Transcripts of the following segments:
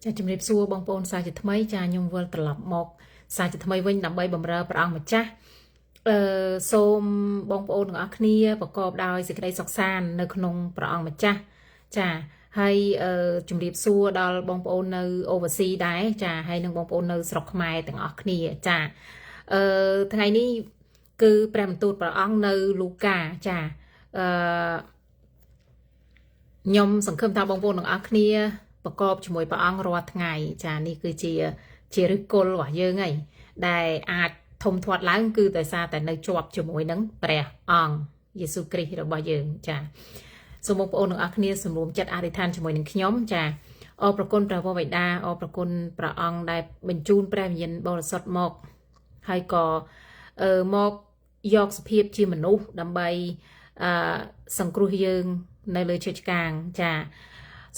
ចាជំរាបសួរបងប្អូនសាជាថ្មីចាខ្ញុំវិលត្រឡប់មកសាជាថ្មីវិញដើម្បីបម្រើព្រះអង្គម្ចាស់សូមបងប្អូនទាំងអស់គ្នាប្រកបដោយសេចក្តីសុខសាន្តនៅក្នុងព្រះអង្គម្ចាស់ចាហើយជំរាបសួរដល់បងប្អូននៅ overseas ដែរចាហើយនឹងបងប្អូននៅស្រុកខ្មែរទាំងអស់គ្នាចាថ្ងៃនេះគឺព្រះបន្ទូលព្រះអង្គនៅលូកាចាខ្ញុំសង្ឃឹមថាបងប្អូនទាំងអស់គ្នាប្រកបជាមួយព្រះអង្គរាល់ថ្ងៃចានេះគឺជាឫសគល់របស់យើងហើយដែលអាចធំធាត់ឡើងគឺដោយសារតែនៅជាប់ជាមួយនឹងព្រះអង្គយេស៊ូវគ្រីស្ទរបស់យើងចាសូមបងប្អូនទាំងអស់គ្នាសម្រួមចិត្តអធិដ្ឋានជាមួយនឹងខ្ញុំចាអរព្រគុណព្រះវរបិតាអរព្រគុណព្រះអង្គដែលបញ្ជូនព្រះវិញ្ញាណបរិសុទ្ធមកហើយក៏មកយកសភាពជាមនុស្សដើម្បីសង្គ្រោះយើងនៅលើជើងកាងចា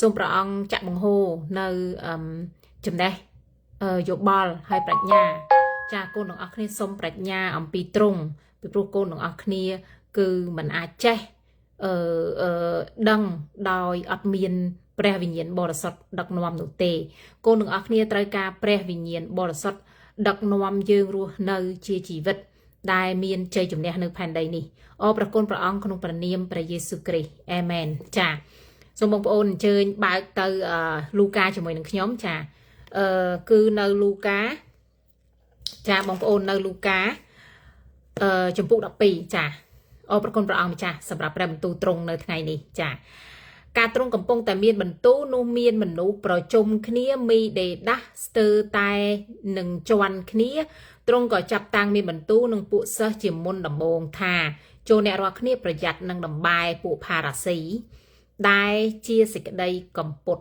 សូមព្រះអង្គចាក់បង្ហូរនៅចំណេះយោបល់ហើយប្រាជ្ញាចាកូនទាំងអស់គ្នាសូមប្រាជ្ញាអំពីទ្រង់ពីព្រោះកូនទាំងអស់គ្នាគឺមិនអាចចេះដឹងដោយអត់មានព្រះវិញ្ញាណបរិសុទ្ធដឹកនាំនោះទេកូនទាំងអស់គ្នាត្រូវការព្រះវិញ្ញាណបរិសុទ្ធដឹកនាំយើងរស់នៅជាជីវិតដែលមានជ័យជំនះនៅផែនដីនេះអរព្រះគុណព្រះអង្គក្នុងព្រះនាមព្រះយេស៊ូវគ្រីស្ទអាមែនចាសូមបងប្អូនអញ្ជើញបើកទៅលូកាជាមួយនឹងខ្ញុំចាគឺនៅលូកាចាបងប្អូននៅលូកាចំពុក12ចាអរព្រះគុណព្រះអង្គម្ចាស់សម្រាប់ព្រះបន្ទូលទ្រង់នៅថ្ងៃនេះចាការទ្រង់កំពុងតែមានបន្ទូលនោះមានមនុស្សប្រជុំគ្នាមីដេដាស់ស្ទើរតែនឹងជន់គ្នាទ្រង់ក៏ចាប់តាំងមានបន្ទូលនឹងពួកសិស្សជាមុនដំបូងថាចូលអ្នករាល់គ្នាប្រយ័ត្ននឹងដំបែពួកផារ៉ាស៊ីដែលជាសេចក្តីកំពុត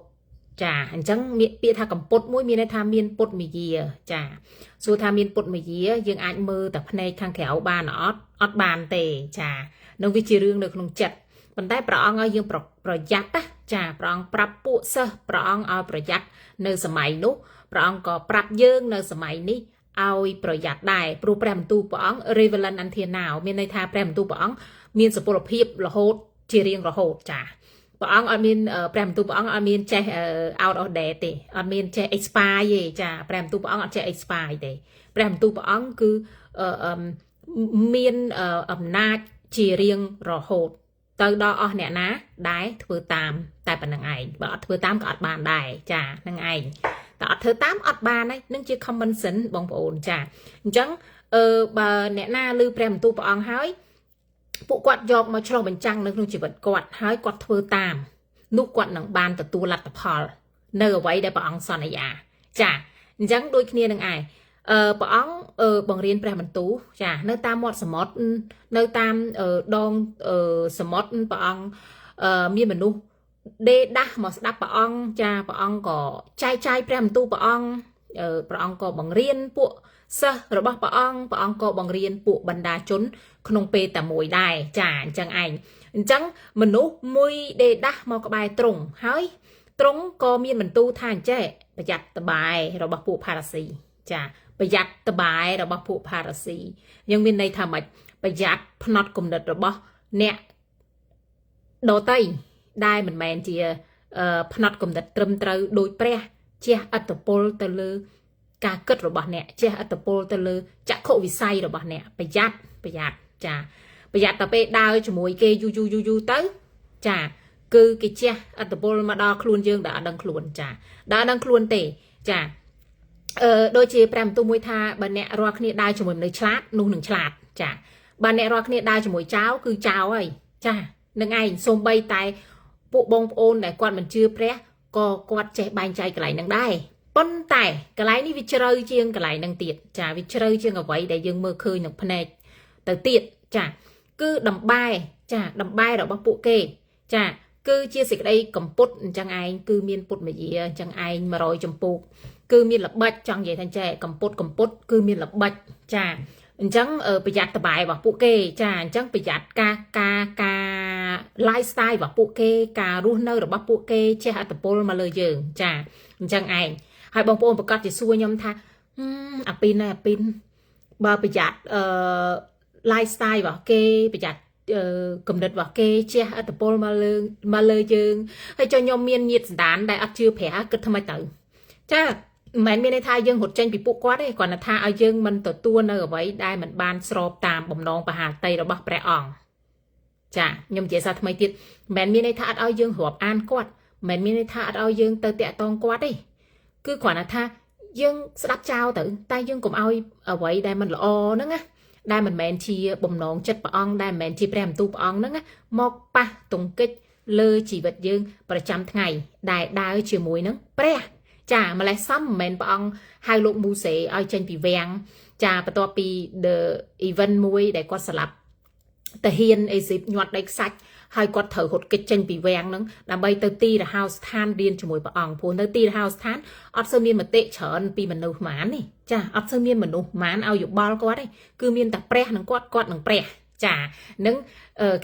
ចាអញ្ចឹងពាក្យថាកំពុតមួយមានន័យថាមានពុតមាយាចាសួរថាមានពុតមាយាយើងអាចមើលតែភ្នែកខាងក្រៅបានអត់បានទេចានឹងវាជារឿងនៅក្នុងចិត្តប៉ុន្តែព្រះអង្គឲ្យយើងប្រយ័ត្នណាចាព្រះអង្គប្រាប់ពួកសិស្សព្រះអង្គឲ្យប្រយ័ត្ននៅសម័យនោះព្រះអង្គក៏ប្រាប់យើងនៅសម័យនេះឲ្យប្រយ័ត្នដែរព្រោះព្រះបន្ទូលព្រះអង្គ relevant until now មានន័យថាព្រះបន្ទូលព្រះអង្គមានសុពលភាពរហូតជារៀងរហូតចាព្រះអង្គអត់មានព្រះបន្ទូលព្រះអង្គអត់មានចេះ out of date ទេអត់មានចេះ expire ទេចាព្រះបន្ទូលព្រះអង្គអត់ចេះ expire ទេព្រះបន្ទូលព្រះអង្គគឺមានអំណាចជារៀងរហូតទៅដល់អស់អ្នកណាដែលធ្វើតាមតែប៉ុណ្្នឹងឯងបើអត់ធ្វើតាមក៏អត់បានដែរចាហ្នឹងឯងតែអត់ធ្វើតាមអត់បានហើយនឹងជា common sense បងប្អូនចាអញ្ចឹងបើអ្នកណាឮព្រះបន្ទូលព្រះអង្គហើយពួកគាត់យកមកឆ្លុះបញ្ចាំងនៅក្នុងជីវិតគាត់ហើយគាត់ធ្វើតាមនោះគាត់នឹងបានទទួលលទ្ធផលនៅអ្វីដែលព្រះអង្គសន្យាចាអញ្ចឹងដូចគ្នានឹងឯងព្រះអង្គបង្រៀនព្រះបន្ទូលចានៅតាមមាត់សមុទ្រនៅតាមដងសមុទ្រព្រះអង្គមានមនុស្សដេដាស់មកស្ដាប់ព្រះអង្គចាព្រះអង្គក៏ចែកចាយព្រះបន្ទូលព្រះអង្គក៏បង្រៀនពួកសិស្សរបស់ព្រះអង្គក៏បង្រៀនពួកបណ្ដាជនក្នុងពេលតែមួយដែរចាអញ្ចឹងឯងអញ្ចឹងមនុស្សមួយដេដាស់មកក្បែរទ្រង់ហើយទ្រង់ក៏មានបន្ទូលថាអញ្ចេះប្រយ័ត្នតបាយរបស់ពួកផារ៉ាស៊ីចាប្រយ័ត្នតបាយរបស់ពួកផារ៉ាស៊ីយើងមានន័យថាម៉េចប្រយ័ត្នផ្នត់គំនិតរបស់អ្នកដតីដែលមិនមែនជាផ្នត់គំនិតត្រឹមត្រូវដោយព្រះជះឥទ្ធិពលទៅលើការគិតរបស់អ្នកជះឥទ្ធិពលទៅលើចក្ខុវិស័យរបស់អ្នកប្រយ័ត្នចាប្រយ័ត្នតែពេលដើរជាមួយគេយូរទៅចាគឺគេជះឥទ្ធិពលមកដល់ខ្លួនយើងដែលអត់ដឹងខ្លួនចាដែលអត់ដឹងខ្លួនទេចាដូចជាព្រះបន្ទូលមួយថាបើអ្នករាល់គ្នាដើរជាមួយមនុស្សឆ្លាតនោះនឹងឆ្លាតចាបើអ្នករាល់គ្នាដើរជាមួយចោរគឺចោរហើយចានឹងឯងសូម្បីតែពួកបងប្អូនដែលគាត់មិនជឿព្រះក៏គាត់ចេះបែងចែកកន្លែងហ្នឹងដែរប៉ុន្តែកន្លែងនេះវាជ្រៅជាងកន្លែងហ្នឹងទៀតចាវាជ្រៅជាងអ្វីដែលយើងមើលឃើញនឹងភ្នែកទៅទៀតចាគឺដំបែរបស់ពួកគេចាគឺជាសេចក្តីកំពុតអញ្ចឹងឯងគឺមានពុតមាយាអញ្ចឹងឯង100ចម្ពោះគឺមានល្បិចចង់និយាយថាចេះកំពុតគឺមានល្បិចចាអញ្ចឹងប្រយ័ត្នតបាយរបស់ពួកគេចាអញ្ចឹងប្រយ័ត្នការ lifestyle របស់ពួកគេការរស់នៅរបស់ពួកគេជះឥទ្ធិពលមកលើយើងចាអញ្ចឹងឯងហើយបងប្អូនប្រកាសជាសួរខ្ញុំថាអាពីនបើប្រយ័ត្នlifestyle របស់គេប្រយ័ត្នគំនិតរបស់គេជះឥទ្ធិពលមកលើយើងហើយចុះខ្ញុំមានញាតិសន្តានដែលអត់ជឿព្រះគិតថាម៉េចទៅ ចាមិនមានន័យថាយើងរត់ចេញពីពួកគាត់ទេគ្រាន់តែថាឲ្យយើងមិនទទួលនៅអ្វីដែលមិនបានស្របតាមបំណងបហាតីរបស់ព្រះអង្គចាខ្ញុំនិយាយសារថ្មីទៀតមិនមានន័យថាអត់ឲ្យយើងរាប់អានគាត់មិនមានន័យថាអត់ឲ្យយើងទៅតាក់ទងគាត់ទេគឺគ្រាន់តែថាយើងស្ដាប់ចោលទៅតែយើងកុំឲ្យអ្វីដែលមិនល្អហ្នឹងណាដែលមិនមែនជាបំណងចិត្តព្រះអង្គដែលមិនមែនជាព្រះបន្ទូលព្រះអង្គហ្នឹងមកប៉ះទង្គិចលើជីវិតយើងប្រចាំថ្ងៃដែលដើរជាមួយនឹងព្រះចាម្លេះសំមិនមែនព្រះអង្គហៅលោកមូសេឲ្យចេញពីវាំងចាបន្ទាប់ពី the event មួយដែលគាត់ស្លាប់តាហ៊ានអេស៊ីបញាត់ដីខ្សាច់ហើយគាត់ត្រូវរត់គេចចេញពីវាំងហ្នឹងដើម្បីទៅទីរហោស្ថានរៀនជាមួយព្រះអង្គព្រោះនៅទីរហោស្ថានអត់សូវមានមតិច្រើនពីមនុស្សហ្មានទេចាអត់សូវមានមនុស្សហ្មានឲ្យយោបល់គាត់ទេគឺមានតែព្រះនឹងគាត់នឹងព្រះចានឹង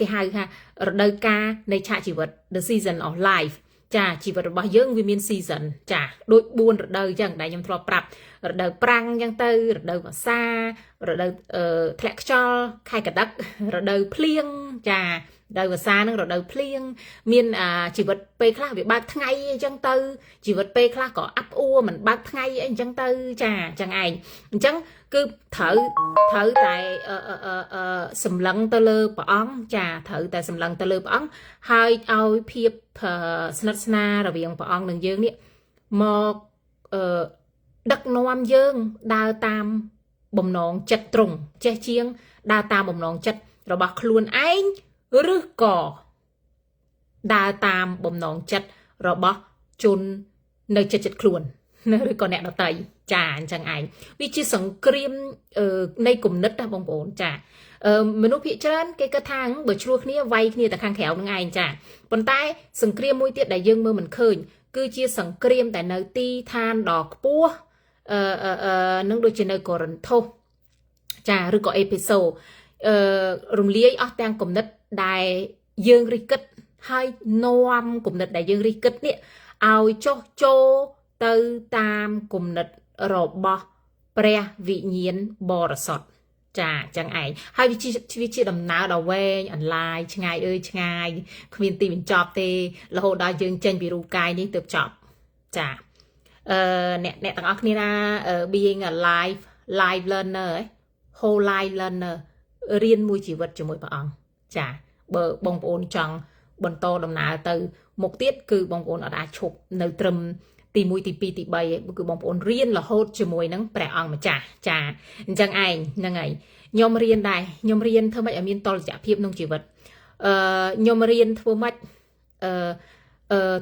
គេហៅថារដូវកាលនៃឆាកជីវិត the season of life ចាជីវិតរបស់យើងវាមាន season ចាដូច4រដូវអញ្ចឹងដែលខ្ញុំធ្លាប់ប្រាប់រដូវប្រាំងអញ្ចឹងទៅរដូវវស្សារដូវធ្លាក់ខ្យល់ខែកដឹករដូវភ្លៀងចារដូវវស្សានឹងរដូវភ្លៀងមានជីវិតពេលខ្លះវាបើកថ្ងៃអញ្ចឹងទៅជីវិតពេលខ្លះក៏អាប់អួរមិនបើកថ្ងៃអីអញ្ចឹងទៅចាអញ្ចឹងឯងអញ្ចឹងគឺត្រូវតែសម្លឹងទៅលើព្រះអង្គចាត្រូវតែសម្លឹងទៅលើព្រះអង្គហើយឲ្យភាពស្និទ្ធស្នាលរវាងព្រះអង្គនិងយើងនេះមកដឹកនាំយើងដើរតាមបំណងចិត្តត្រង់ចេះជាងដើរតាមបំណងចិត្តរបស់ខ្លួនឯងឬក៏ដើរតាមបំណងចិត្តរបស់ជននៅចិត្តខ្លួនឬក៏អ្នកដតីចាអញ្ចឹងឯងវាជាសង្គ្រាមនៃគំនិតណាបងប្អូនចាមនុស្សភាគច្រើនគេគិតថាបើឆ្លោះគ្នាវាយគ្នាតែខាងក្រៅនឹងឯងចាប៉ុន្តែសង្គ្រាមមួយទៀតដែលយើងមើលមិនឃើញគឺជាសង្គ្រាមតែនៅទីឋានដ៏ខ្ពស់នឹងដូចជានៅកូរិនថូសចាឬក៏អេភេសូរំលាយអស់ទាំងគំនិតដែលយើងរិះគិតហើយនាំគំនិតដែលយើងរិះគិតនេះឲ្យចុះចូលទៅតាមគំនិតរបស់ព្រះវិញ្ញាណបរិសុទ្ធចាចឹងឯងហើយវាជាដំណើរដ៏វែងអន្លាយឆ្ងាយអើយឆ្ងាយគ្មានទីបញ្ចប់ទេរហូតដល់យើងចេញពីរូបកាយនេះទើបចប់ចាអ្នកទាំងអស់គ្នាណា being a live learner whole life learner រៀនមួយជីវិតជាមួយព្រះអង្គចាបើបងប្អូនចង់បន្តដំណើរទៅមុខទៀតគឺបងប្អូនអត់អាចឈប់នៅត្រឹមទី1ទី2ទី3គឺបងប្អូនរៀនរហូតជាមួយនឹងព្រះអង្គម្ចាស់ចាអញ្ចឹងឯងហ្នឹងហើយខ្ញុំរៀនដែរខ្ញុំរៀនធ្វើម៉េចឲ្យមានតុល្យភាពក្នុងជីវិតខ្ញុំរៀនធ្វើម៉េច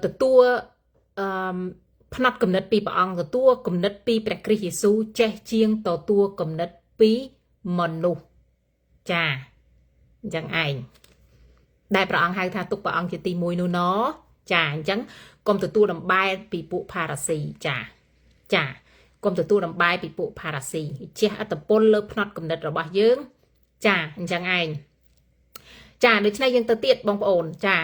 ទទួលផ្នែកគំនិតពីព្រះអង្គទទួលគំនិតពីព្រះគ្រីស្ទយេស៊ូវចេះជាងទទួលគំនិតពីមនុស្សចាអញ្ចឹងឯងដែលព្រះអង្គហៅថាទុកព្រះអង្គជាទី1នោះណចាអញ្ចឹងកុំទទួលដំបែពីពួកផារ៉ាស៊ីចាកុំទទួលដំបែពីពួកផារ៉ាស៊ីជះឥទ្ធិពលលើផ្នែកគំនិតរបស់យើងចាអញ្ចឹងឯងចាដូច្នេះយើងទៅទៀតបងប្អូនចា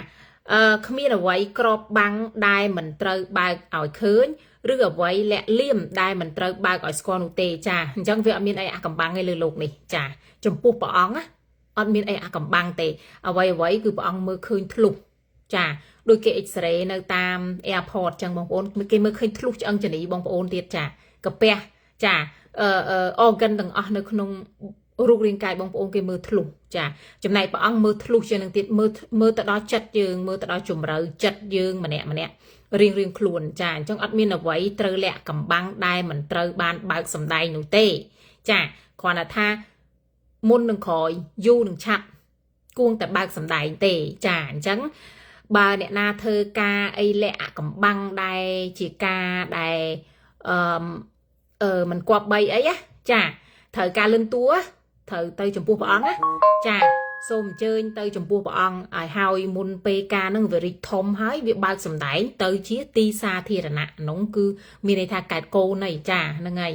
គ្មានអ្វីក្របបាំងដែលមិនត្រូវបើកឲ្យឃើញឬអ្វីលាក់លៀមដែលមិនត្រូវបើកឲ្យស្គាល់នោះទេចាអញ្ចឹងវាអត់មានអីអាកំបាំងឯលើโลกនេះចាចំពោះព្រះអង្គណាអត់មានអីអាកំបាំងទេអ្វីគឺព្រះអង្គមើលឃើញធ្លុះចាដូចគេ X-ray នៅតាម airport ចឹងបងប្អូនគេមើលឃើញធ្លុះឆ្អឹងចនីបងប្អូនទៀតចាកាពះចាorgan ទាំងអស់នៅក្នុងរូបរាងកាយបងប្អូនគេមើលធ្លុះចាចំណែកព្រះអង្គមើលធ្លុះជាងនឹងទៀតមើលទៅដល់ចិត្តយើងមើលទៅដល់ជំរឿចិត្តយើងម្នាក់រៀងខ្លួនចាអញ្ចឹងអត់មានអ្វីត្រូវលាក់កំបាំងដែលមិនត្រូវបានបើកសម្ដែងនោះទេចាគ្រាន់តែថាមុននឹងក្រោយយូរនឹងឆាប់គួងតែបើកសម្ដែងទេចាអញ្ចឹងបើអ្នកណាធ្វើការអីលាក់កំបាំងដែលជាការដែលមិនគប្បីអីណាចាត្រូវការលឿនតួត្រូវទៅចំពោះព្រះអង្គណាចាសូមអញ្ជើញទៅចំពោះព្រះអង្គឲ្យហើយមុនពេលការនឹងវារីកធំហើយវាបើកសម្ដែងទៅជាទីសាធារណៈនោះគឺមានន័យថាកែតកូនចាហ្នឹងហើយ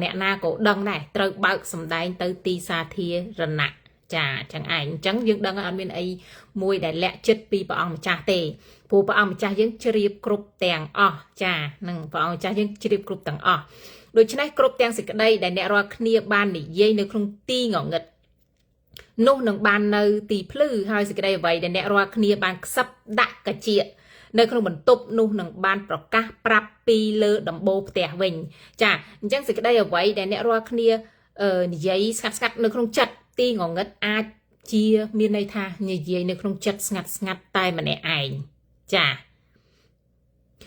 អ្នកណាក៏ដឹងដែរត្រូវបើកសម្ដែងទៅទីសាធារណៈចាចឹងឯងអញ្ចឹងយើងដឹងអត់មានអីមួយដែលលាក់ចិត្តពីព្រះអង្គម្ចាស់ទេព្រោះព្រះអង្គម្ចាស់យើងជ្រាបគ្រប់ទាំងអស់ចាហ្នឹងព្រះអង្គម្ចាស់យើងជ្រាបគ្រប់ទាំងអស់ដូច្នេះគ្រប់ទាំងសេចក្តីដែលអ្នករាល់គ្នាបាននិយាយនៅក្នុងទីងងឹតនោះនឹងបាននៅទីភ្លឺហើយសេចក្តីអ្វីដែលអ្នករាល់គ្នាបានខ្សឹបដាក់កាជា nơi không bẩn tụp nụ nâng ban pro cá prap pi lơ đầm bô tè vinh chà chẳng sự cái đây ở vậy để nẹt roa kia giấy scat nơi không chặt ti ngỏ ngất a chia miền này tha như giấy nơi không chặt ngặt tay mà nè ảnh chà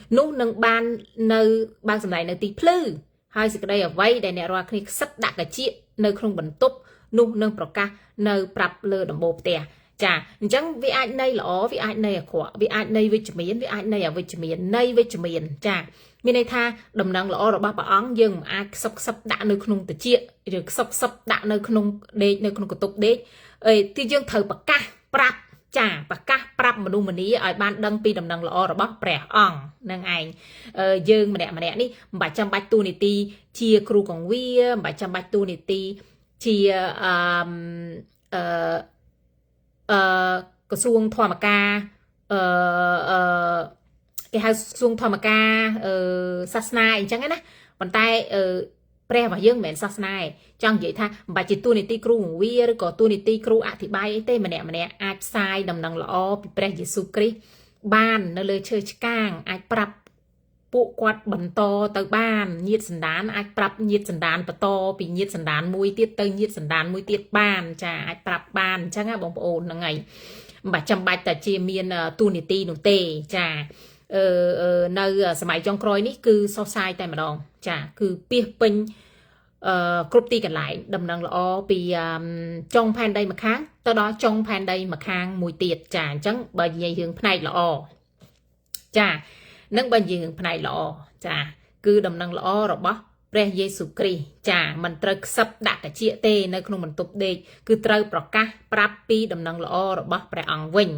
nụ nâng ban nơi ban sầm này nơi ti plư hai sự cái đây ở vậy để nẹt roa kia sắt đặt cái chia nơi không bẩn tụp nụ nâng pro cá nơi prap lơ đầm bô tè chà chẳng vì ai này là vì ai này là khỏe vì ai này với chấm vì ai này là với chấm này với chấm chà mình này tha đầm năng là rồi ba óng nhưng ai sắp đã nơi không tự chia rồi sắp đã nơi không để nơi không có tục để thì dương thờ bạc ca prap chà bạc ca prap mà đu mình ý ở ban đăng pi đầm năng là rồi ba bẻ ong năng ảnh dương mà nè ní 700 bạch tu này ti chia kêu còn vi 700 bạch tu này ti chiaกระทรวงธรรมกาcái hai xuông thọ mà ca sát nai chẳngนะbàn tay แปลว่าយើងមិនសាសនាចង់និយាយថាបើជាទូនីតិគ្រូវិឬក៏ទូនីតិគ្រូអធិប្បាយអីទេម្នាក់អាចផ្សាយដំណឹងល្អពីព្រះយេស៊ូវគ្រីស្ទបាននៅលើឈើឆ្កាងអាចប្រាប់ពួកគាត់បន្តទៅបានញាតសន្តានអាចប្រាប់ញាតសន្តានបន្តពីញាតសន្តានមួយទៀតទៅញាតសន្តានមួយទៀតបានចាអាចប្រាប់បានអញ្ចឹងណាបងប្អូនហ្នឹងហើយមិនចាំបាច់តែជាមានទូនីតិនោះទេចានៅសម័យចុងក្រោយនេះគឺសុសសាយតែម្ដងចាគឺពីពេញគ្រប់ទីកន្លែងដំណឹងល្អពីចុងផែនដីម្ខាងទៅដល់ចុងផែនដីម្ខាងមួយទៀតចាអញ្ចឹងបើនិយាយរឿងផ្នែកល្អចានឹងបើនិយាយរឿងផ្នែកល្អចាគឺដំណឹងល្អរបស់ព្រះយេស៊ូវគ្រីស្ទចាមិនត្រូវខ្សឹបដាក់កាជាទេនៅក្នុងបន្ទប់ដេកគឺត្រូវប្រកាសប្រាប់ពីដំណឹងល្អរបស់ព្រះអង្គវិញ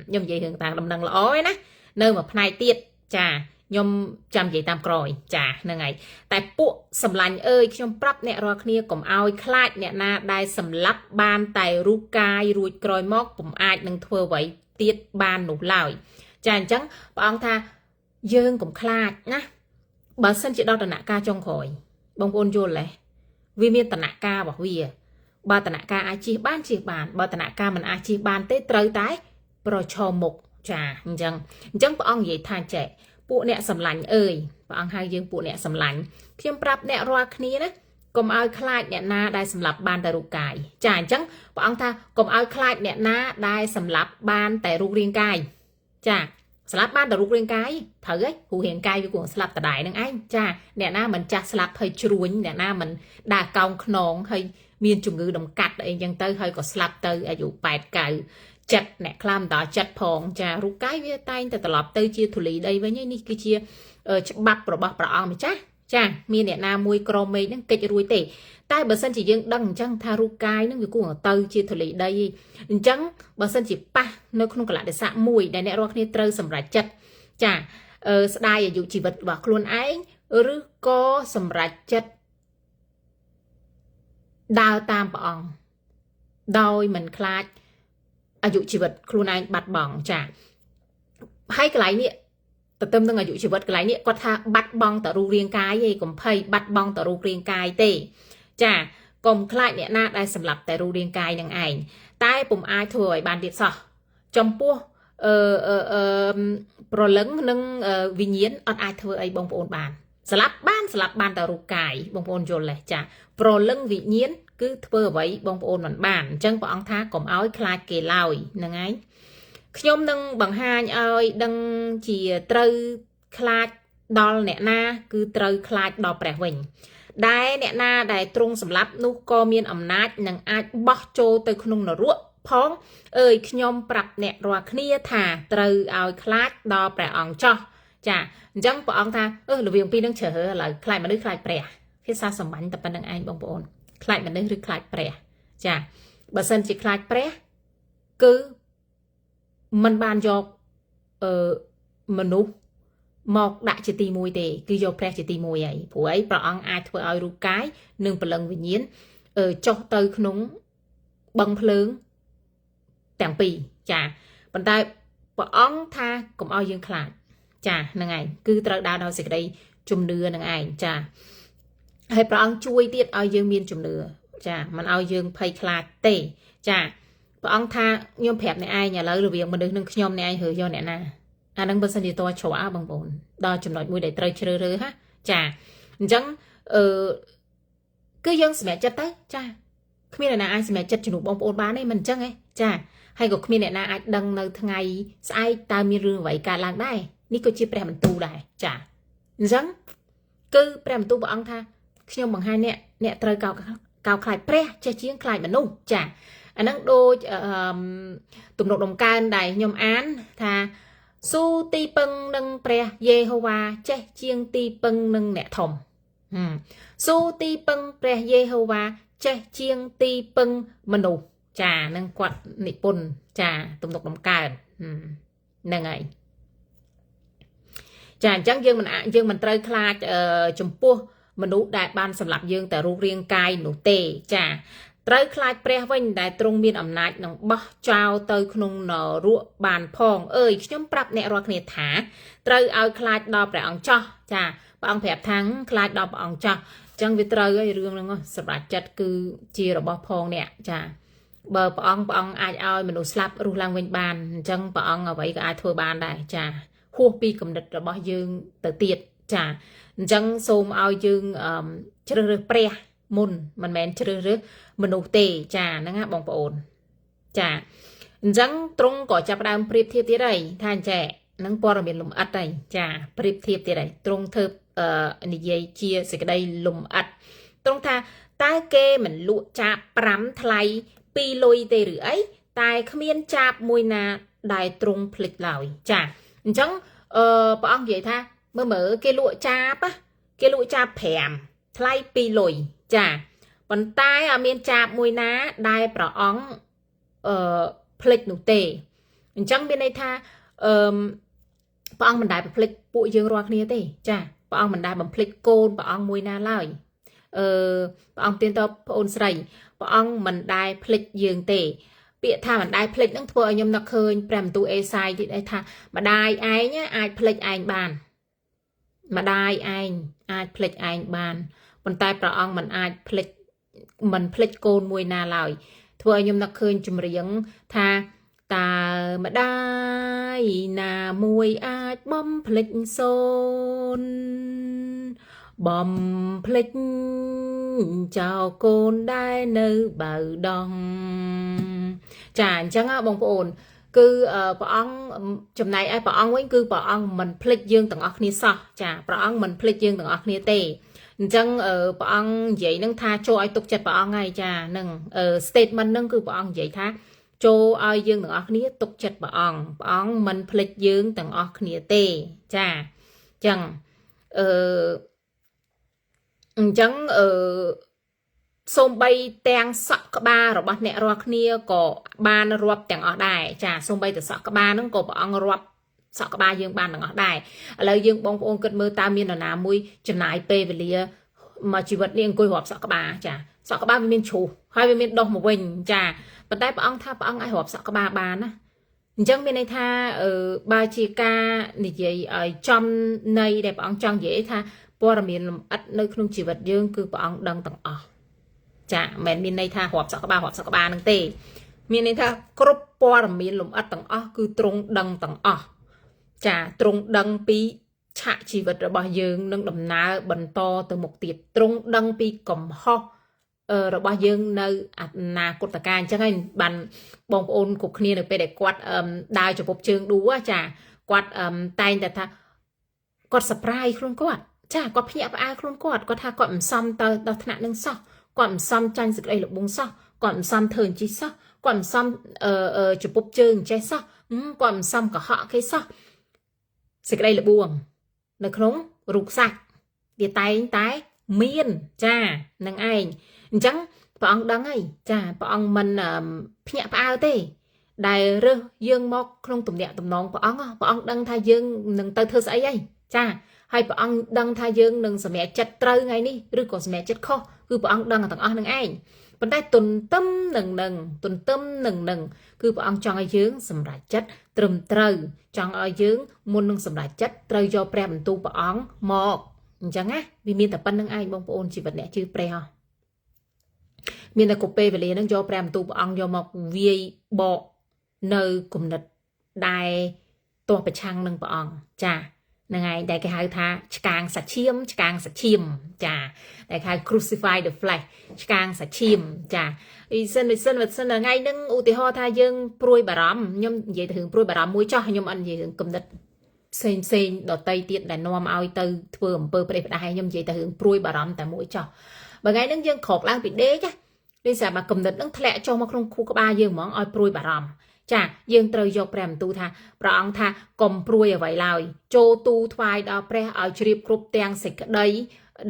ខ្ញុំនិយាយរឿងតាមដំណឹងល្អឯណានៅមួយផ្នែកទៀតចាខ្ញុំចាំនិយាយតាមក្រោយចាហ្នឹងហើយតែពួកសម្លាញ់អើយខ្ញុំប្រាប់អ្នករាល់គ្នាកុំឲ្យខ្លាចអ្នកណាដែលសម្លាប់បានតែរូបកាយរួចក្រោយមកពុំអាចនឹងធ្វើអ្វីទៀតបាននោះឡើយចាអញ្ចឹងព្រះអង្គថាយើងកុំខ្លាចណាបើសិនជាដល់ដំណាក់កាលចុងក្រោយបងប្អូនយល់ទេវាមានដំណាក់កាលរបស់វាបើដំណាក់កាលអាចជិះបានបើដំណាក់កាលមិនអាចជិះបានទេត្រូវតែប្រឈមមុខចាអញ្ចឹងព្រះអង្គនិយាយថាចេះពួកអ្នកសម្លាញ់អើយព្រះអង្គហៅយើងពួកអ្នកសម្លាញ់ខ្ញុំប្រាប់អ្នករាល់គ្នាណាកុំឲ្យខ្លាចអ្នកណាដែលសម្លាប់បានតែរូបកាយចាអញ្ចឹងព្រះអង្គថាកុំឲ្យខ្លាចអ្នកណាដែលសម្លាប់បានតែរូបរាងកាយចាស្លាប់បានតែរូបរាងកាយត្រូវហីព្រោះរាងកាយវាគួរស្លាប់តដែរនឹងឯងចាអ្នកណាមិនចាស់ស្លាប់ហើយជ្រួញអ្នកណាមិនដើរកោងខ្នងហើយមានជំងឺដំកាត់អីចឹងទៅហើយក៏ស្លាប់ទៅអាយុ89ចិត្តអ្នកខ្លាំតើចិត្តផងចារូបកាយវាតែងតែត្រឡប់ទៅជាធូលីដីវិញនេះគឺជាច្បាប់របស់ព្រះអង្គម្ចាស់ចាមានអ្នកណាមួយក្រមេឃហ្នឹងកិច្ចរួចទេតែបើសិនជាយើងដឹងអញ្ចឹងថារូបកាយហ្នឹងវាគួរទៅជាធូលីដីអញ្ចឹងបើសិនជាប៉ះនៅក្នុងកលៈទេសៈមួយដែលអ្នករាល់គ្នាត្រូវសម្រេចចិត្តចាស្ដាយអាយុជីវិតរបស់ខ្លួនឯងឬក៏សម្រេចចិត្តដើរតាមព្រះអង្គដោយមិនខ្លាចអាយុជីវិតខ្លួនឯងបាត់បង់ចាហើយកន្លែងនេះទៅទៅនឹងអាយុជីវិតកន្លែងនេះគាត់ថាបាត់បង់តរូបរាងកាយឯងកុំភ័យបាត់បង់តរូបរាងកាយទេចាកុំខ្លាចអ្នកណាដែលសម្លាប់តែរូបរាងកាយនឹងឯងតែពុំអាចធ្វើឲ្យបានទៀតសោះចំពោះប្រលឹងនិងវិញ្ញាណអត់អាចធ្វើអីបងប្អូនបានស្លាប់បានតែរូបកាយបងប្អូនយល់ទេចាប្រលឹងវិញ្ញាណគឺធ្វើអ្វីបងប្អូនមិនបានអញ្ចឹងព្រះអង្គថាកុំឲ្យខ្លាចគេឡើយហ្នឹងហើយខ្ញុំនឹងបង្ហាញឲ្យដឹងជាត្រូវខ្លាចដល់អ្នកណាគឺត្រូវខ្លាចដល់ព្រះវិញដែលអ្នកណាដែលទ្រង់សម្លាប់នោះក៏មានអំណាចនឹងអាចបោះចូលទៅក្នុងនរកផងខ្ញុំប្រាប់អ្នករាល់គ្នាថាត្រូវឲ្យខ្លាចដល់ព្រះអង្គចោះចាអញ្ចឹងព្រះអង្គថារវាងពីរនឹងជ្រើឥឡូវខ្លាចមនុស្សខ្លាចព្រះភាសាសម្បាញ់តែប៉ុណ្្នឹងឯងបងប្អូនខ្លាចមនុស្សឬខ្លាចព្រះចាបើសិនជាខ្លាចព្រះគឺมันបានយកមនុស្សមកដាក់ជាទីមួយទេគឺយកព្រះជាទីមួយហើយព្រោះអីព្រះអង្គអាចធ្វើឲ្យរូបកាយនិងព្រលឹងវិញ្ញាណចុះទៅក្នុងបឹងភ្លើងទាំងពីរចាប៉ុន្តែព្រះអង្គថាកុំឲ្យយើងខ្លាចចាហ្នឹងឯងគឺត្រូវដើរដោយសេចក្តីជំនឿហ្នឹងឯងចាហើយព្រះអង្គជួយទៀតឲ្យយើងមានជំនឿចាមិនឲ្យយើងភ័យខ្លាចទេចាព្រះអង្គថាខ្ញុំប្រាប់អ្នកឯងឥឡូវរវាងមនុស្សនឹងខ្ញុំអ្នកឯងរើសយកអ្នកណា អានឹងបើសិនជាតច្រកបងប្អូនដល់ចំណុចមួយដែលត្រូវជ្រើសរើសណាចាអញ្ចឹងគឺយើងសម្រេចចិត្តទៅចាគ្មានអ្នកណាអាចសម្រេចចិត្តជំនួសបងប្អូនបានទេមិនអញ្ចឹងទេចាហើយក៏គ្មានអ្នកណាអាចដឹងនៅថ្ងៃស្អែកតើមានរឿងអ្វីកើតឡើងដែរនេះក៏ជាព្រះបន្ទូលដែរចាអញ្ចឹងគឺព្រះបន្ទូលព្រះអង្គថាខ្ញុំបង្ហាញអ្នកត្រូវកោតខ្លាចព្រះចេះជាងខ្លាចមនុស្សចាអាហ្នឹងដូចទំនុកដំកើងដែលខ្ញុំអានថាស៊ូទីពឹងនឹងព្រះយេហូវ៉ាចេះជាងទីពឹងនឹងអ្នកធំស៊ូទីពឹងព្រះយេហូវ៉ាចេះជាងទីពឹងមនុស្សចានឹងគាត់និពន្ធចាទំនុកដំកើងហ្នឹងហើយចាអញ្ចឹងយើងមិនត្រូវខ្លាចចំពោះមនុស្សដែលបានសម្លាប់យើងតែរូបរាងកាយនោះទេចាត្រូវខ្លាចព្រះវិញដែលទ្រង់មានអំណាចនឹងបោះចោលទៅក្នុងនរកបានផងអើយខ្ញុំប្រាប់អ្នករាល់គ្នាថាត្រូវឲ្យខ្លាចដល់ព្រះអង្គចោះចាព្រះអង្គប្រាប់ថាខ្លាចដល់ព្រះអង្គចោះអញ្ចឹងវាត្រូវហើយរឿងហ្នឹងសម្រាប់ចិត្តគឺជារបស់ផងអ្នកចាបើព្រះអង្គអាចឲ្យមនុស្សស្លាប់រស់ឡើងវិញបានអញ្ចឹងព្រះអង្គអ្វីក៏អាចធ្វើបានដែរចាហួសពីគំនិតរបស់យើងទៅទៀតចាអញ្ចឹងសូមឲ្យយើងជ្រើសរើសព្រះមុនមិនមែនជ្រើសរើសមនុស្សទេចាហ្នឹងណាបងប្អូនចាអញ្ចឹងទ្រង់ក៏ចាប់ផ្ដើមប្រៀបធៀបទៀតហើយថាអញ្ចឹងហ្នឹងព័ត៌មានលំអិតហើយចាប្រៀបធៀបទៀតហើយទ្រង់ធ្វើនិយាយជាសេចក្តីលំអិតទ្រង់ថាតើគេមិនលក់ចាប5ថ្លៃ2លុយទេឬអីតែគ្មានចាបមួយណាដែលទ្រង់ភ្លេចឡើយចាអញ្ចឹងព្រះអង្គនិយាយថាមើលគេលក់ចាបគេលក់ចាប5ថ្លៃ2លុយចាប៉ុន្តែអត់មានចាបមួយណាដែលព្រះអង្គភ្លេចនោះទេអញ្ចឹងមានន័យថាព្រះអង្គមិនដែលបំភ្លេចពួកយើងរាល់គ្នាទេចាព្រះអង្គមិនដែលបំភ្លេចកូនព្រះអង្គមួយណាឡើយព្រះអង្គទានតបប្អូនស្រីព្រះអង្គមិនដែលភ្លេចយើងទេពាក្យថាមិនដែលភ្លេចហ្នឹងធ្វើឲ្យខ្ញុំនឹកឃើញព្រះបន្ទូលអេសាយទីថាម្ដាយឯងអាចភ្លេចឯងបានម្ដាយឯងអាចភ្លេចឯងបានប៉ុន្តែព្រះអង្គមិនអាចភ្លេចកូនមួយណាឡើយធ្វើឲ្យខ្ញុំនឹកឃើញចម្រៀងថាតើម្ដាយណាមួយអាចបំភ្លេចសូនបំភ្លេចចោលកូនដែលនៅបៅដោះចាអញ្ចឹងបងប្អូនគឺព្រះអង្គចំណែកឯព្រះអង្គវិញគឺព្រះអង្គមិនភ្លេចយើងទាំងអស់គ្នាសោះចាព្រះអង្គមិនភ្លេចយើងទាំងអស់គ្នាទេអញ្ចឹងព្រះអង្គនិយាយនឹងថាចូលឲ្យទុកចិត្តព្រះអង្គហើយចានឹង statement នឹងគឺព្រះអង្គនិយាយថាចូលឲ្យយើងទាំងអស់គ្នាទុកចិត្តព្រះអង្គមិនភ្លេចយើងទាំងអស់គ្នាទេចាអញ្ចឹងសូម្បីទាំងសក់ក្បាលរបស់អ្នករាល់គ្នាក៏បានរាប់ទាំងអស់ដែរចាសូម្បីតែសក់ក្បាលហ្នឹងក៏ព្រះអង្គរាប់សក់ក្បាលយើងបានទាំងអស់ដែរឥឡូវយើងបងប្អូនគិតមើលតើមាននរណាមួយចំណាយពេលវេលាមកជីវិតនេះអង្គុយរាប់សក់ក្បាលចាសក់ក្បាលវាមានជ្រុះហើយវាមានដុះមកវិញចាប៉ុន្តែព្រះអង្គថាព្រះអង្គអាចរាប់សក់ក្បាលបានណាអញ្ចឹងមានន័យថាបើជាការនិយាយឲ្យចំន័យដែលព្រះអង្គចង់និយាយថាព័ត៌មានលម្អិតនៅក្នុងជីវិតយើងគឺព្រះអង្គដឹងទាំងអស់ចាមិនមានន័យថារាប់សក់ក្បាលនឹងទេមានន័យថាគ្រប់ព័ត៌មានលម្អិតទាំងអស់គឺទ្រង់ដឹងទាំងអស់ចាទ្រង់ដឹងពីឆាកជីវិតរបស់យើងនឹងដំណើរបន្តទៅមុខទៀតទ្រង់ដឹងពីកំហុសរបស់យើងនៅអនាគតកាលអញ្ចឹងហើយបានបងប្អូនគ្រប់គ្នានៅពេលដែលគាត់ដើរចំពប់ជើងឌូចាគាត់តែងតែថាគាត់ surprise ខ្លួនគាត់ចាគាត់ភ្ញាក់ផ្អើលខ្លួនគាត់ថាគាត់មិនសមទៅដល់ថ្នាក់នឹងសោះគាត់មិនសមចាញ់សេចក្តីល្បងសោះគាត់មិនសមធ្វើអញ្ចេះសោះគាត់មិនសមចំពប់ជើងអញ្ចេះសោះគាត់មិនសមកុហកគេសោះសេចក្តីល្បងនៅក្នុងរូបសាច់វាតែងតែមានចានឹងឯងអញ្ចឹងព្រះអង្គដឹងហើយចាព្រះអង្គមិនភ្ញាក់ផ្អើលទេដែលរើសយើងមកក្នុងទំនាក់ទំនងព្រះអង្គដឹងថាយើងនឹងទៅធ្វើស្អីហើយចាហើយព្រះអង្គដឹងថាយើងនឹងសម្រេចចិត្តត្រូវថ្ងៃនេះឬក៏សម្រេចចិត្តខុសគឺព្រះអង្គដឹងទាំងអស់នឹងឯងប៉ុន្តែទន្ទឹមនឹងគឺព្រះអង្គចង់ឲ្យយើងសម្រេចចិត្តត្រឹមត្រូវចង់ឲ្យយើងមុននឹងសម្រេចចិត្តត្រូវយកព្រះបន្ទូលព្រះអង្គមកអញ្ចឹងណាវាមានតែប៉ុណ្្នឹងឯងបងប្អូនជីវិតអ្នកជឿព្រះមានតែកូពេលវេលានឹងយកព្រះបន្ទូលព្រះអង្គយកមកវាយបកនៅគំនិតដែល តបប្រឆាំងនឹងព្រះអង្គចាហ្នឹងហើយដែលគេហៅថាឆ្កាងសាឈាមចាដែលគេហៅ crucify the flesh ឆ្កាងសាឈាមចាអ៊ីសិនថ្ងៃហ្នឹងឧទាហរណ៍ថាយើងព្រួយបារម្ភខ្ញុំនិយាយទៅរឿងព្រួយបារម្ភមួយចោះខ្ញុំអត់និយាយរឿងគំនិតផ្សេងដតីទៀតដែលនាំឲ្យទៅធ្វើអំពើប្រេះផ្ដាស់ខ្ញុំនិយាយទៅរឿងព្រួយបារម្ភតែមួយចោះបើថ្ងៃហ្នឹងយើងក្រោកឡើងពីដេកនេះស្រាប់តែគំនិតហ្នឹងធ្លាក់ចុះមកក្នុងខួរក្បាលយើងហ្មងឲ្យព្រួយបារម្ភចាយើងត្រូវយកព្រះបន្ទូលថាព្រះអង្គថាកុំព្រួយអ្វីឡើយចូលទូថ្វាយដល់ព្រះឲ្យជ្រាបគ្រប់ទាំងសេចក្តី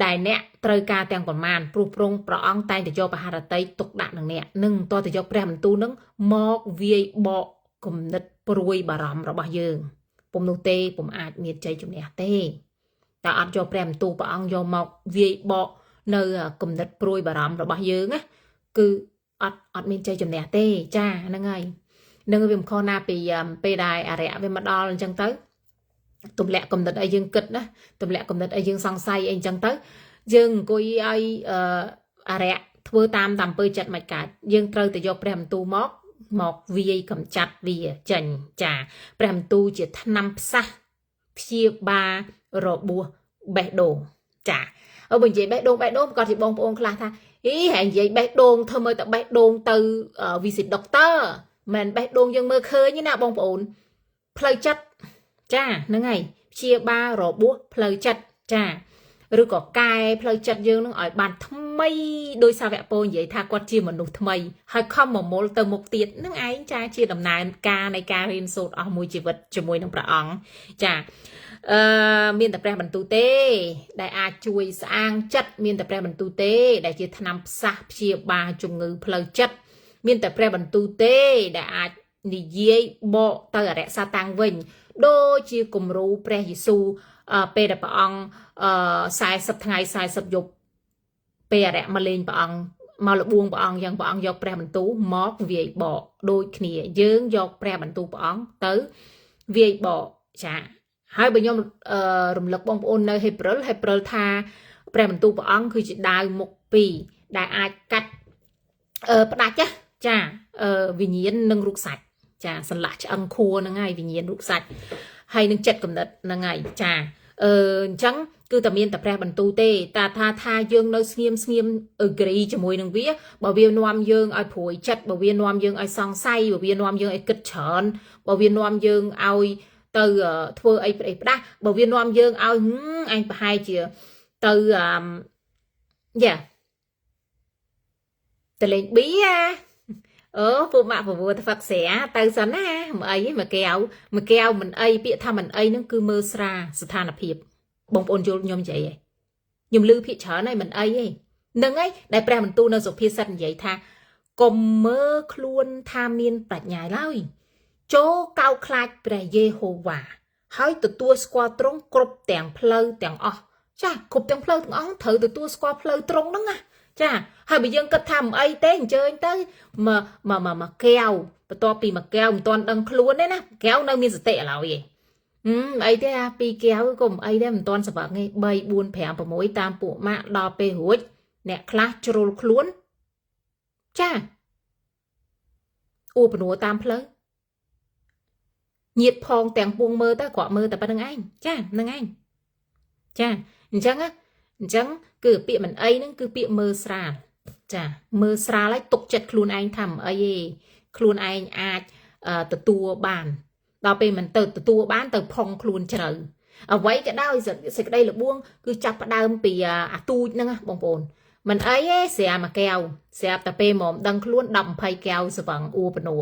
ដែលអ្នកត្រូវការទាំងប្រមាណព្រោះព្រងព្រះអង្គតែងតែយកបហារតីទុកដាក់នឹងអ្នកនឹងតើទៅយកព្រះបន្ទូលនឹងមកវាយបកគំនិតព្រួយបារម្ភរបស់យើងពុំនោះទេពុំអាចមានជ័យជំនះទេតែអត់យកព្រះបន្ទូលព្រះអង្គយកមកវាយបកនៅគំនិតព្រួយបារម្ភរបស់យើងណាគឺអត់មានជ័យជំនះទេចាហ្នឹងហើយនឹងវាមិនខុសណាពីពេលដែលអរិយវាមកដល់អញ្ចឹងទៅទម្លាក់គំនិតអីយើងគិតណាទម្លាក់គំនិតអីយើងសង្ស័យអីអញ្ចឹងទៅយើងអង្គុយឲ្យអរិយធ្វើតាមអំពើចិត្តមិនកើតយើងត្រូវតែយកព្រះបន្ទូលមកវាយកំចាត់វាចេញចាព្រះបន្ទូលជាថ្នាំផ្សះព្យាបាលរបួសបេះដូងចាបើនិយាយបេះដូងគាត់ជាបងប្អូនខ្លះថាហីហើយនិយាយបេះដូងធ្វើមើលតែបេះដូងទៅvisit doctor មិនបេះដូងយើងមើលឃើញណាបងប្អូនផ្លូវចិត្តចាហ្នឹងហើយព្យាបាលរបួសផ្លូវចិត្តចាឬក៏កែផ្លូវចិត្តយើងនឹងឲ្យបានថ្មីដោយសាវកពោនិយាយថាគាត់ជាមនុស្សថ្មីហើយខំមកមុលទៅមុខទៀតនឹងឯងចាជាដំណើរការនៃការរៀនសូត្រអស់មួយជីវិតជាមួយនឹងព្រះអង្គចាមានតែព្រះបន្ទូលទេដែលអាចជួយស្អាងចិត្តមានតែព្រះបន្ទូលទេដែលជាថ្នាំផ្សះព្យាបាលជំងឺផ្លូវចិត្តមានតែព្រះបន្ទូលទេដែលអាចនិយាយបកទៅអរិយសាតាំងវិញដូចជាគំរូព្រះយេស៊ូវពេលដែលព្រះអង្គ40ថ្ងៃ40យប់ពេលអរិយមកលេងព្រះអង្គមកលបួងព្រះអង្គយ៉ាងព្រះអង្គយកព្រះបន្ទូលមកវាយបកដូចគ្នាយើងយកព្រះបន្ទូលព្រះអង្គទៅវាយបកចាហើយបើខ្ញុំរំលឹកបងប្អូននៅហេព្រុលថាព្រះបន្ទូលព្រះអង្គគឺជាដាវមុខពីរដែលអាចកាត់ផ្ដាច់ចាវិញ្ញាណនិងរូបសាច់ចាសន្លាក់ឆ្អឹងខួរហ្នឹងហើយវិញ្ញាណរូបសាច់ហើយនឹងចិត្តគំនិតហ្នឹងហើយចាអញ្ចឹងគឺតែមានតែព្រះបន្ទូលទេតែថាយើងនៅស្ងៀម agree ជាមួយនឹងវាបើវានាំយើងឲ្យព្រួយចិត្តបើវានាំយើងឲ្យសង្ស័យបើវានាំយើងឲ្យគិតច្រើនបើវានាំយើងឲ្យទៅធ្វើអីផ្ដេសផ្ដាស់បើវានាំយើងឲ្យអញប្រហែលជាទៅទៅលេងប៊ីពួកម៉ាក់ប្រវត្តិហ្វាក់ស្រាទៅសិនណាមិនអីមួយកែវមិនអីពាក្យថាមិនអីហ្នឹងគឺមើលស្រាស្ថានភាពបងប្អូនយល់ខ្ញុំនិយាយឯងខ្ញុំលឺភាកច្រើនហើយមិនអីទេហ្នឹងហើយដែលព្រះបន្ទូលនៅសុភាសិតនិយាយថាកុំមើលខ្លួនថាមានប្រាជ្ញាឡើយចូលកោតខ្លាចព្រះយេហូវ៉ាហើយទទួលស្គាល់ទ្រង់គ្រប់ទាំងផ្លូវទាំងអស់ចាគ្រប់ទាំងផ្លូវទាំងអស់ត្រូវទទួលស្គាល់ផ្លូវទ្រង់ហ្នឹងណាចាហើយបើយើងគិតថាមិនអីទេអញ្ជើញទៅមកកែវបន្ទាប់ពីមកកែវមិនទាន់ដឹងខ្លួនទេណាកែវនៅមានសតិឥឡូវឯងអីទេអាពីរកែវក៏មិនអីដែរមិនទាន់សម្រាប់ទេ3 4 5 6តាមពួកម៉ាក់ដល់ពេលរួចអ្នកខ្លះជ្រុលខ្លួនចាអួបនួតាមផ្លូវញាតផងទាំងពួងមើលទៅគាត់មើលតែប៉ុណ្្នឹងឯងចាហ្នឹងឯងចាអញ្ចឹងគឺពាក្យមិនអីហ្នឹងគឺពាក្យមើលស្រាលចាមើលស្រាលហើយទុកចិត្តខ្លួនឯងថាមិនអីទេខ្លួនឯងអាចទទួលបានដល់ពេលមិនទៅទទួលបានទៅផុងខ្លួនជ្រៅអ្វីក៏ដោយសេចក្តីលបួងគឺចាប់ផ្ដើមពីអាទូចហ្នឹងបងប្អូនមិនអីទេស្រាមួយកែវស្រាប់តែពេលមកដឹងខ្លួន10 20កែវស្វឹងអួបនួ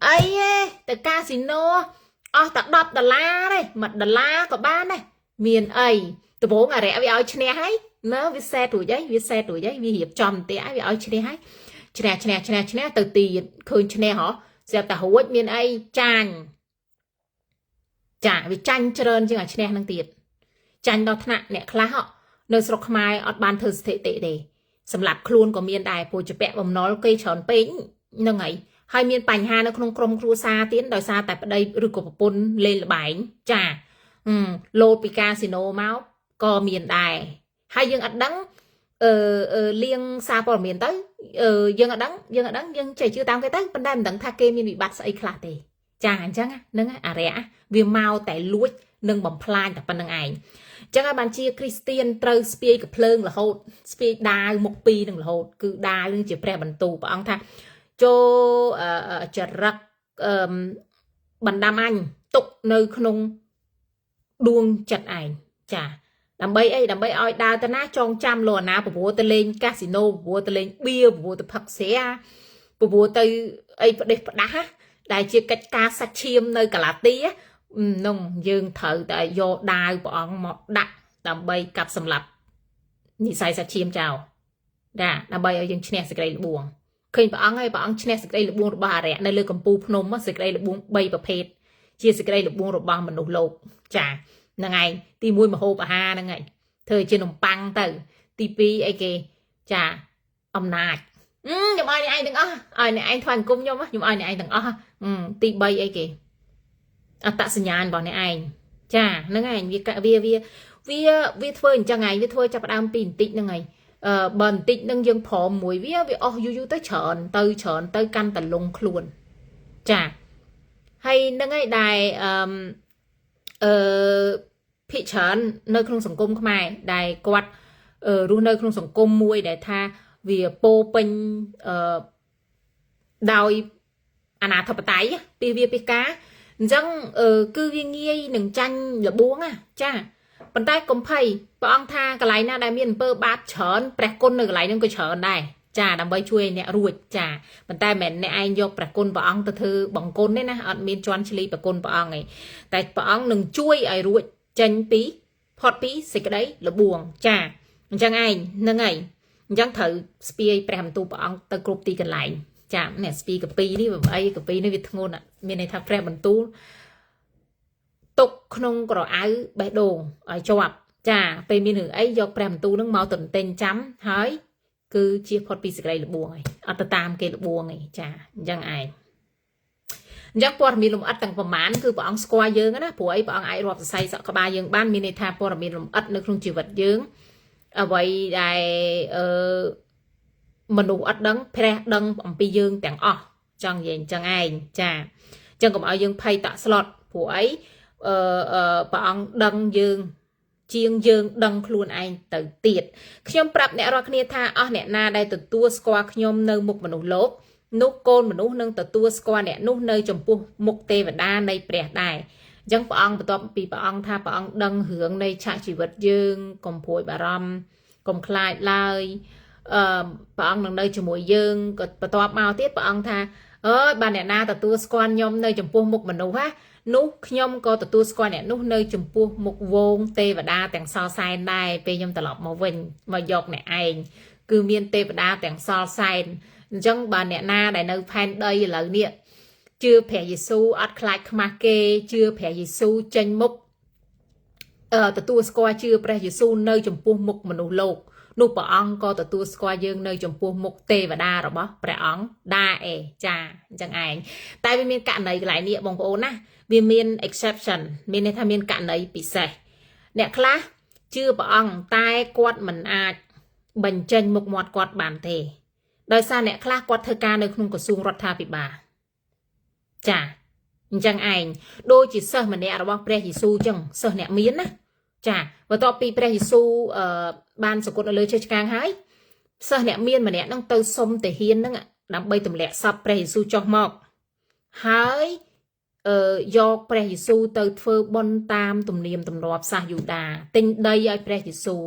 អីទេទៅកាស៊ីណូអស់តែ$10ទេ$1ក៏បានដែរមានអីដំបូងអរិយវាឲ្យឈ្នះហើយណាវាសេតរួចហើយវារៀបចំផ្ទះឲ្យវាឲ្យឈ្នះហើយឈ្នះទៅទៀតឃើញឈ្នះហ៎ស្រាប់តែរួចមានអីចាញ់វាចាញ់ច្រើនជាងអាឈ្នះនឹងទៀតចាញ់ដល់ថ្នាក់អ្នកខ្លះនៅស្រុកខ្មែរអត់បានធ្វើស្ថិតិទេសម្រាប់ខ្លួនក៏មានដែរពូជពៈបំណុលគេច្រើនពេកហ្នឹងហើយមានបញ្ហានៅក្នុងក្រុមគ្រួសារទៀតដោយសារតែប្តីឬក៏ប្រពន្ធលេងល្បែងចាលោតពីកាស៊ីណូមកក៏មានដែរហើយយើងអត់ដឹងលៀងសារព័ត៌មានទៅយើងអត់ដឹងយើងចេះជឿតាមគេទៅប៉ុន្តែមិនដឹងថាគេមានវិបត្តិស្អីខ្លះទេ ចាអញ្ចឹងហ្នឹងអារៈវាមកតែលួចនឹងបំផ្លាញតែប៉ុណ្្នឹងឯងអញ្ចឹងហើយបានជាគ្រីស្ទៀនត្រូវស្ពាយកភ្លើងរហូតស្ពាយដាវមុខពីរនឹងរហូតគឺដាវនឹងជាព្រះបន្ទូលព្រះអង្គថាចូលចរិតបណ្ដាំអញទុកនៅក្នុងដួងចិត្តឯងចាដើម្បីអីដើម្បីឲ្យដើរទៅណាចងចាំលោកអាណាប្រព្រោះទៅលេងកាស៊ីណូប្រព្រោះទៅលេងបៀប្រព្រោះទៅផឹកស្រាប្រព្រោះទៅអីផ្ដេសផ្ដាស់ដែលជាកិច្ចការសាច់ឈាមនៅកាឡាទីនោះយើងត្រូវតែយកដាវព្រះអង្គមកដាក់ដើម្បីកាប់សម្លាប់និស័យសាច់ឈាមចោលចាដើម្បីឲ្យយើងឈ្នះសេចក្តីល្បួងឃើញព្រះអង្គហើយព្រះអង្គឈ្នះសេចក្តីល្បួងរបស់អរិយនៅលើកំពូលភ្នំសេចក្តីល្បួង3ប្រភេទជាសេចក្តីល្បួងរបស់មនុស្សលោកចាហ្នឹងឯងទី1មហូបអាហារហ្នឹងឯងធ្វើជានំប៉័ងទៅទី2អីគេចាអំណាចខ្ញុំឲ្យអ្នកឯងទាំងអស់ឲ្យអ្នកឯងថ្វាយអង្គមខ្ញុំខ្ញុំឲ្យអ្នកឯងទាំងអស់ទី3អីគេអត្តសញ្ញាណរបស់អ្នកឯងចាហ្នឹងឯងវាធ្វើអញ្ចឹងឯងវាធ្វើចាប់ផ្ដើមពីបន្តិចហ្នឹងឯងបើបន្តិចនឹងយើងព្រមមួយវាអស់យូរទៅច្រើនទៅកាន់តលងខ្លួនចាហើយនឹងឯងដែលភិកច្រើននៅក្នុងសង្គមខ្មែរដែលគាត់រស់នៅក្នុងសង្គមមួយដែលថាវាពោពេញដោយអាណាធិបតេយ្យពីវាពីការអញ្ចឹងគឺវាងាយនឹងចាញ់លបួងចាប៉ុន្តែកុំភ័យព្រះអង្គថាកន្លែងណាដែលមានអំពើបាបច្រើនព្រះគុណនៅកន្លែងហ្នឹងក៏ច្រើនដែរចាដើម្បីជួយឲ្យអ្នករួចចាប៉ុន្តែមិនអ្នកឯងយកព្រះគុណព្រះអង្គទៅធ្វើបង្គន់ទេណាអត់មានជន់ឈ្លីព្រះគុណព្រះអង្គឯងតែព្រះអង្គនឹងជួយឲ្យរួចចេញពីផុតពីសេចក្តីលបួងចាអញ្ចឹងឯងហ្នឹងហើយអញ្ចឹងត្រូវស្ពាយព្រះបន្ទូលព្រះអង្គទៅគ្រប់ទីកន្លែងចាអ្នកស្ពាយកពីនេះអីកពីនេះវាធ្ងន់មានន័យថាព្រះបន្ទូលទុកក្នុងក្រអៅបេះដូងឲ្យជាប់ចាពេលមានរឿងអីយកព្រះបន្ទូលនឹងមកទន្ទិញចាំហើយគឺជាផុតពីសេចក្តីលបួងហើយអត់ទៅតាមគេលបួងឯងចាអញ្ចឹងឯងអញ្ចឹងព័ត៌មានលម្អិតទាំងប្រមាណគឺព្រះអង្គស្គាល់យើងណាព្រោះអីព្រះអង្គអាចរាប់សរសៃសក់ក្បាលយើងបានមានន័យថាព័ត៌មានលម្អិតនៅក្នុងជីវិតយើងអ្វីដែលមនុស្សអត់ដឹងព្រះដឹងអំពីយើងទាំងអស់ចង់និយាយអញ្ចឹងឯងចាអញ្ចឹងកុំឲ្យយើងភ័យតាក់ស្លុតព្រោះអីព្រះអង្គដឹងយើងជាងយើងដឹងខ្លួនឯងទៅទៀតខ្ញុំប្រាប់អ្នករាល់គ្នាថាអស់អ្នកណាដែលទទួលស្គាល់ខ្ញុំនៅមុខមនុស្សលោកនោះកូនមនុស្សនឹងទទួលស្គាល់អ្នកនោះនៅចំពោះមុខទេវតានៃព្រះដែរអញ្ចឹងព្រះអង្គបន្ទាប់ពីព្រះអង្គថាព្រះអង្គដឹងរឿងនៃឆាកជីវិតយើងកុំព្រួយបារម្ភកុំខ្លាចឡើយព្រះអង្គនឹងនៅជាមួយយើងក៏បន្ទាប់មកទៀតព្រះអង្គថាអើយបើអ្នកណាទទួលស្គាល់ខ្ញុំនៅចំពោះមុខមនុស្សនោះខ្ញុំក៏ទទួលស្គាល់អ្នកនោះនៅចំពោះមុខវងទេវតាទាំងសល់សែនដែរពេលខ្ញុំត្រឡប់មកវិញមកយកអ្នកឯងគឺមានទេវតាទាំងសល់សែនអញ្ចឹងបើអ្នកណាដែលនៅផែនដីឥឡូវនេះជឿព្រះយេស៊ូវអត់ខ្លាចខ្មាស់គេជឿព្រះយេស៊ូវចេញមុខទទួលស្គាល់ជឿព្រះយេស៊ូវនៅចំពោះមុខមនុស្សលោកនោះព្រះអង្គក៏ទទួលស្គាល់យើងនៅចំពោះមុខទេវតារបស់ព្រះអង្គដែរចាអញ្ចឹងឯងតែវាមានករណីកន្លែងនេះបងប្អូនណាវាមាន exception មានន័យថាមានករណីពិសេសអ្នកខ្លះជឿព្រះអង្គតែគាត់មិនអាចបញ្ចេញមុខមាត់គាត់បានទេដោយសារអ្នកខ្លះគាត់ធ្វើការនៅក្នុងក្រសួងរដ្ឋាភិបាលចាអញ្ចឹងឯងដូចជាសិស្សម្នាក់របស់ព្រះយេស៊ូវអញ្ចឹងសិស្សអ្នកមានណាចាបន្ទាប់ពីព្រះយេស៊ូវបានសគត់នៅលើជើងឆ្កាងហើយសិស្សអ្នកមានម្នាក់ហ្នឹងទៅសុំទាហានហ្នឹងដើម្បីទម្លាក់សពព្រះយេស៊ូវចុះមកហើយយកព្រះយេស៊ូវទៅធ្វើបុណ្យតាមទំនៀមទម្លាប់សាសយូដាទិញដីឲ្យព្រះយេស៊ូវ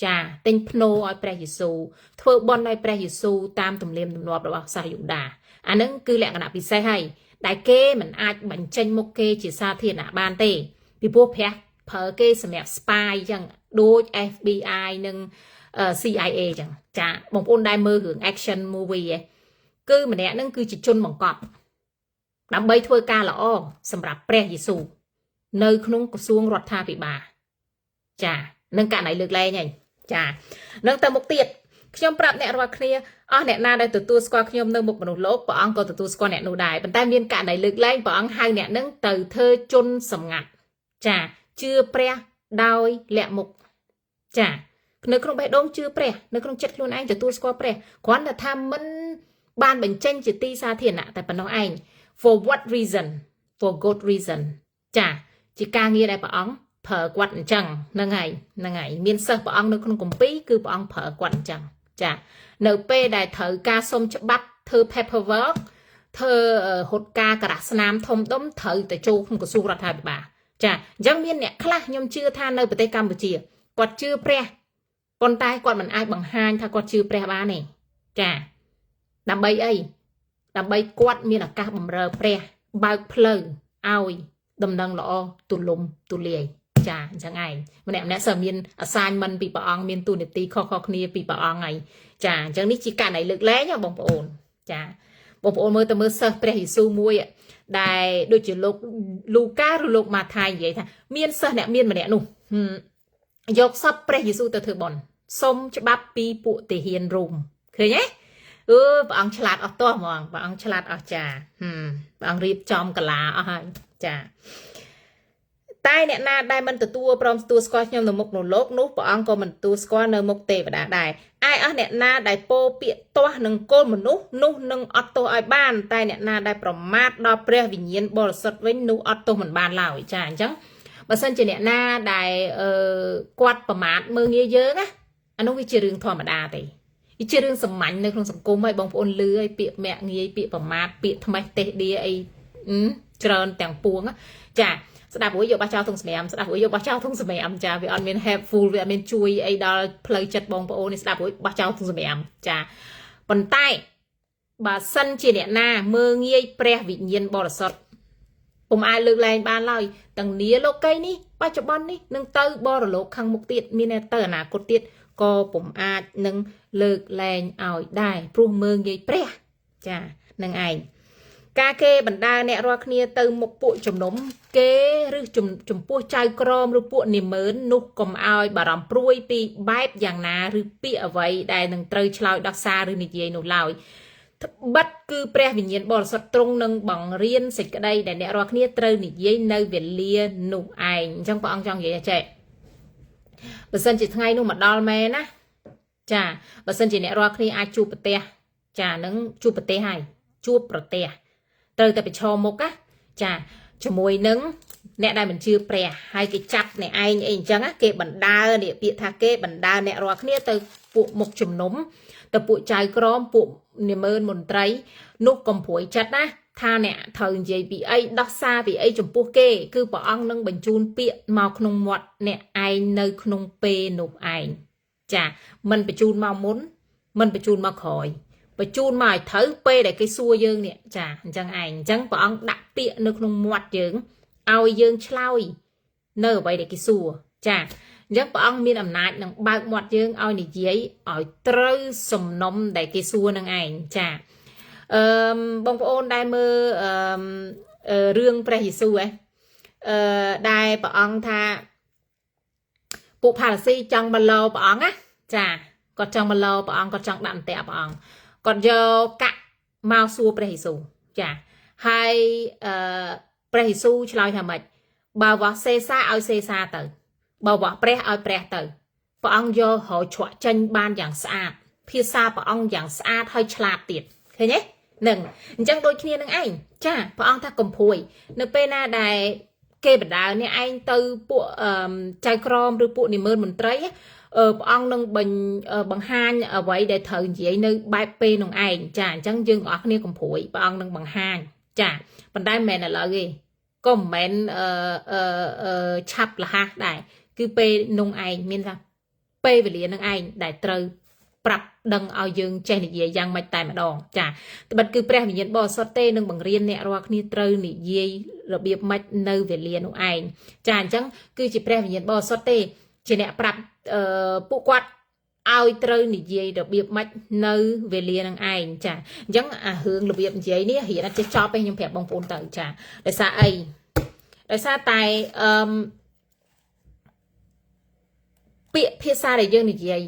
ចាទិញភ្នូរឲ្យព្រះយេស៊ូវធ្វើបុណ្យឲ្យព្រះយេស៊ូវតាមទំនៀមទម្លាប់របស់សាសយូដាអាហ្នឹងគឺលក្ខណៈពិសេសហើយដែលគេមិនអាចបញ្ចេញមុខគេជាសាធារណៈបានទេពីព្រោះព្រះប្រើគេសម្រាប់ spy អញ្ចឹងដូច FBI និង CIA អញ្ចឹងចាបងប្អូនដែលមើលរឿង action movie គឺម្នាក់ហ្នឹងគឺជាជនបង្កប់ដើម្បីធ្វើការល្អសម្រាប់ព្រះយេស៊ូវនៅក្នុងក្រសួងរដ្ឋាភិបាលចានឹងករណីលើកលែងហើយចានឹងទៅមុខទៀតខ្ញុំប្រាប់អ្នករាល់គ្នាអស់អ្នកណាដែលទទួលស្គាល់ខ្ញុំនៅមុខមនុស្សលោកព្រះអង្គក៏ទទួលស្គាល់អ្នកនោះដែរប៉ុន្តែមានករណីលើកលែងព្រះអង្គហៅអ្នកនឹងទៅធ្វើជនសម្ងាត់ចាជឿព្រះដោយលាក់មុខចានៅក្នុងបេះដូងជឿព្រះនៅក្នុងចិត្តខ្លួនឯងទទួលស្គាល់ព្រះគ្រាន់តែថាមិនបានបញ្ចេញជាទីសាធារណៈតែប៉ុណ្ណោះឯង for what reason for good reason ចាជាការងារដែលព្រះអង្គប្រើគាត់អញ្ចឹងហ្នឹងហើយមានសិស្សព្រះអង្គនៅក្នុងគម្ពីរគឺព្រះអង្គប្រើគាត់អញ្ចឹងចានៅពេលដែលត្រូវការសុំច្បាប់ធ្វើ paperwork ធ្វើហុតការការស្នាមធំដុំត្រូវទៅចូលក្នុងក្រសួងរដ្ឋាភិបាលចាអញ្ចឹងមានអ្នកខ្លះខ្ញុំជឿថានៅប្រទេសកម្ពុជាគាត់ជឿព្រះប៉ុន្តែគាត់មិនអាចបង្ហាញថាគាត់ជឿព្រះបានទេចាដើម្បីអីដើម្បីគាត់មានឱកាសបម្រើព្រះបើកផ្លូវឲ្យដំណឹងល្អទូលំទូលាយចាអញ្ចឹងឯងម្នាក់សើមាន assignment ពីព្រះអង្គមានទូនាទីខុសៗគ្នាពីព្រះអង្គហើយចាអញ្ចឹងនេះជាករណីលើកលែងបងប្អូនចាបងប្អូនមើលសិស្សព្រះយេស៊ូវមួយដែលដូចជាលោកលូកាឬលោកម៉ាថាយនិយាយថាមានសិស្សអ្នកមានម្នាក់នោះយកសពព្រះយេស៊ូវទៅធ្វើបន់សុំច្បាប់ពីពួកទាហានរ៉ូមឃើញទេព្រះអង្គឆ្លាតអស់តោះហ្មងព្រះអង្គឆ្លាតអស់ចាព្រះអង្គរៀបចំកាឡាអស់ហើយចាតែអ្នកណាដែលមិនទទួលព្រមទទួលស្គាល់ខ្ញុំនៅមុខនៅលោកនោះព្រះអង្គក៏មិនទទួលស្គាល់នៅមុខទេវតាដែរឯអស់អ្នកណាដែលពោពាក្យទាស់នឹងកូនមនុស្សនោះនឹងអត់ទោសឲ្យបានតែអ្នកណាដែលប្រមាថដល់ព្រះវិញ្ញាណបរិសុទ្ធវិញនោះអត់ទោសមិនបានឡើយចាអញ្ចឹងបើសិនជាអ្នកណាដែលគាត់ប្រមាថមើលងាយយើងណាអានោះវាជារឿងធម្មតាទេវាជារឿងសាមញ្ញនៅក្នុងសង្គមហើយបងប្អូនលឺឲ្យពាក្យមាក់ងាយពាក្យប្រមាថពាក្យថ្មេះទេសដៀអីច្រើនទាំងពួងចាស្ដាប់រួចយកបោះចោលធុងសម្រាមស្ដាប់រួចយកបោះចោលធុងសម្រាមចាវាអត់មាន helpful វាអត់មានជួយអីដល់ផ្លូវចិត្តបងប្អូននេះស្ដាប់រួចបោះចោលធុងសម្រាមចាប៉ុន្តែបើសិនជាអ្នកណាមើងងាយព្រះវិញ្ញាណបរិសុទ្ធពុំអាចលើកលែងបានឡើយទាំងនាលោកីនេះបច្ចុប្បន្ននេះនឹងទៅបរលោកខាងមុខទៀតមានទៅអនាគតទៀតក៏ពុំអាចនឹងលើកលែងឲ្យដែរព្រោះមើងងាយព្រះចានឹងឯងការគេបណ្ដាអ្នករាល់គ្នាទៅមុខពួកជំនុំគេឬចំពោះចៅក្រមឬពួកនិមឺននោះកុំឲ្យបារម្ភព្រួយពីបែបយ៉ាងណាឬពាក្យអ្វីដែលនឹងត្រូវឆ្លើយដោះសារឬនិយាយនោះឡើយបិទគឺព្រះវិញ្ញាណបរិសុទ្ធទ្រង់នឹងបង្រៀនសេចក្តីដែលអ្នករាល់គ្នាត្រូវនិយាយនៅវេលានោះឯងអញ្ចឹងព្រះអង្គចង់និយាយចេះបើសិនជាថ្ងៃនោះមកដល់មែនណាចាបើសិនជាអ្នករាល់គ្នាអាចជួបប្រទេសចានឹងជួបប្រទេសហើយជួបប្រទេសត្រូវតែប្រឈមមុខណាចាជាមួយនឹងអ្នកដែលមិនជឿព្រះហើយគេចាប់អ្នកឯងអីអញ្ចឹងគេបណ្ដើនេះពាក្យថាគេបណ្ដើអ្នករាល់គ្នាទៅពួកមុខជំនុំទៅពួកចៅក្រមពួកនិមឺនមន្ត្រីនោះកុំព្រួយចិត្តណាថាអ្នកត្រូវនិយាយពីអីដោះសារពីអីចំពោះគេគឺព្រះអង្គនឹងបញ្ជូនពាក្យមកក្នុងមាត់អ្នកឯងនៅក្នុងពេលនោះឯងចាមិនបញ្ជូនមកមុនមិនបញ្ជូនមកក្រោយបញ្ជូនមកឲ្យត្រូវពេលដែលគេសួរយើងនេះចាអញ្ចឹងឯងអញ្ចឹងព្រះអង្គដាក់ពាក្យនៅក្នុងមាត់យើងឲ្យយើងឆ្លើយនៅអ្វីដែលគេសួរចាអញ្ចឹងព្រះអង្គមានអំណាចនឹងបើកមាត់យើងឲ្យនិយាយឲ្យត្រូវសំណុំដែលគេសួរនឹងឯងចាបងប្អូនដែលមើលរឿងព្រះយេស៊ូវដែលព្រះអង្គថាពួកផារ៉ាស៊ីចង់មកលោព្រះអង្គណាចាគាត់ចង់មកលោព្រះអង្គគាត់ចង់ដាក់អន្ទាក់ព្រះអង្គគាត់យកកាក់មកសួរព្រះយេស៊ូវចាហើយព្រះយេស៊ូវឆ្លើយថាម៉េចបើវ៉ាសេសាឲ្យសេសាទៅបើវ៉ាព្រះឲ្យព្រះទៅព្រះអង្គយករកជ្រក់ចេញបានយ៉ាងស្អាតភាសាព្រះអង្គយ៉ាងស្អាតហើយឆ្លាតទៀតឃើញទេនឹងអញ្ចឹងដូចគ្នានឹងឯងចាព្រះអង្គថាកុំព្រួយនៅពេលណាដែលគេបណ្ដាលអ្នកឯងទៅពួកចៅក្រមឬពួកនិមឺនមន្ត្រីព្រះអង្គនឹងបង្ហាញអ្វីដែលត្រូវនិយាយនៅបែបពេលនោះឯងចាអញ្ចឹងយើងទាំងអស់គ្នាកុំព្រួយព្រះអង្គនឹងបង្ហាញចាប៉ុន្តែមិនមែនឥឡូវទេក៏មិនមែនឆាប់លះដែរគឺពេលនោះឯងមានថាពេលវេលានឹងឯងដែលត្រូវប្រាប់ដឹងឲ្យយើងចេះនិយាយយ៉ាងម៉េចតែម្ដងចាត្បិតគឺព្រះវិញ្ញាណបរិសុទ្ធទេនឹងបង្រៀនអ្នករាល់គ្នាត្រូវនិយាយរបៀបម៉េចនៅវេលានោះឯងចាអញ្ចឹងគឺជាព្រះវិញ្ញាណបរិសុទ្ធទេជាអ្នកប្រាប់ពួកគាត់ឲ្យត្រូវនិយាយរបៀបម៉េចនៅវេលានឹងឯងចាអញ្ចឹងអារឿងរបៀបនិយាយនេះរៀនអត់ចេះចប់ទេខ្ញុំប្រាប់បងប្អូនទៅចាដោយសារអីដោយសារតែពាក្យភាសាដែលយើងនិយាយ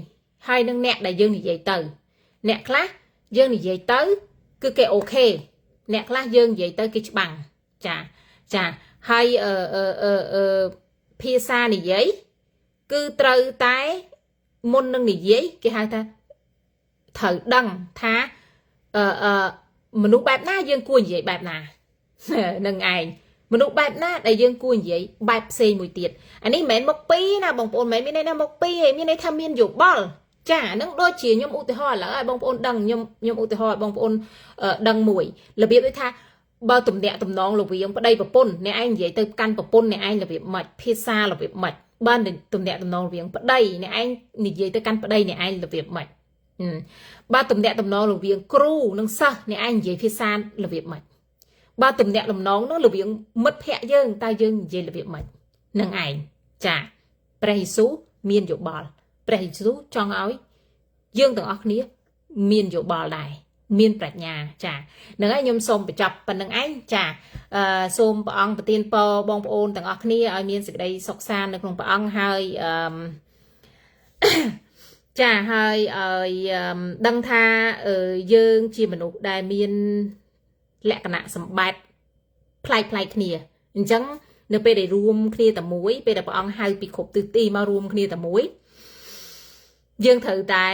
ហើយនឹងអ្នកដែលយើងនិយាយទៅអ្នកខ្លះយើងនិយាយទៅគឺគេអូខេអ្នកខ្លះយើងនិយាយទៅគេច្បាំងចាហើយភាសានិយាយគឺត្រូវតែមុននឹងនិយាយគេហៅថាត្រូវដឹងថាមនុស្សបែបណាយើងគួរនិយាយបែបណានឹងឯង មនុស្សបែបណាដែលយើងគួរនិយាយបែបផ្សេងមួយទៀតអានេះមិនមែនមកពីណាបងប្អូនមិនមែនមានន័យណាមកពីទេមានន័យថាមានយោបល់ចាហ្នឹងដូចជាខ្ញុំឧទាហរណ៍ឥឡូវឲ្យបងប្អូនដឹងខ្ញុំឧទាហរណ៍ឲ្យបងប្អូនដឹងមួយរបៀបដូចថាបើទំនាក់ទំនងរវាងប្តីប្រពន្ធអ្នកឯងនិយាយទៅកាន់ប្រពន្ធអ្នកឯងរបៀបម៉េចភាសារបៀបម៉េចបើទំនាក់ទំនងរវាងប្តីអ្នកឯងនិយាយទៅកាន់ប្តីអ្នកឯងរបៀបម៉េចបើទំនាក់ទំនងរវាងគ្រូនិងសិស្សអ្នកឯងនិយាយភាសារបៀបម៉េចបើទំនាក់ទំនងនោះរវាងមិត្តភ័ក្តិយើងតើយើងនិយាយរបៀបម៉េចនឹងឯងចាព្រះយេស៊ូវមានយោបល់ព្រះយេស៊ូវចង់ឲ្យយើងទាំងអស់គ្នាមានយោបល់ដែរមានប្រាជ្ញាចានឹងហើយខ្ញុំសូមបញ្ចប់ប៉ុណ្្នឹងឯងចាសូមព្រះអង្គប្រទានពរបងប្អូនទាំងអស់គ្នាឲ្យមានសេចក្តីសុខសាន្តនៅក្នុងព្រះអង្គហើយចាហើយឲ្យដឹងថាយើងជាមនុស្សដែលមានលក្ខណៈសម្បត្តិប្លែកគ្នាអញ្ចឹងនៅពេលដែលរួមគ្នាតែមួយពេលដែលព្រះអង្គហៅពីគ្រប់ទិសទីមករួមគ្នាតែមួយយើងត្រូវតែ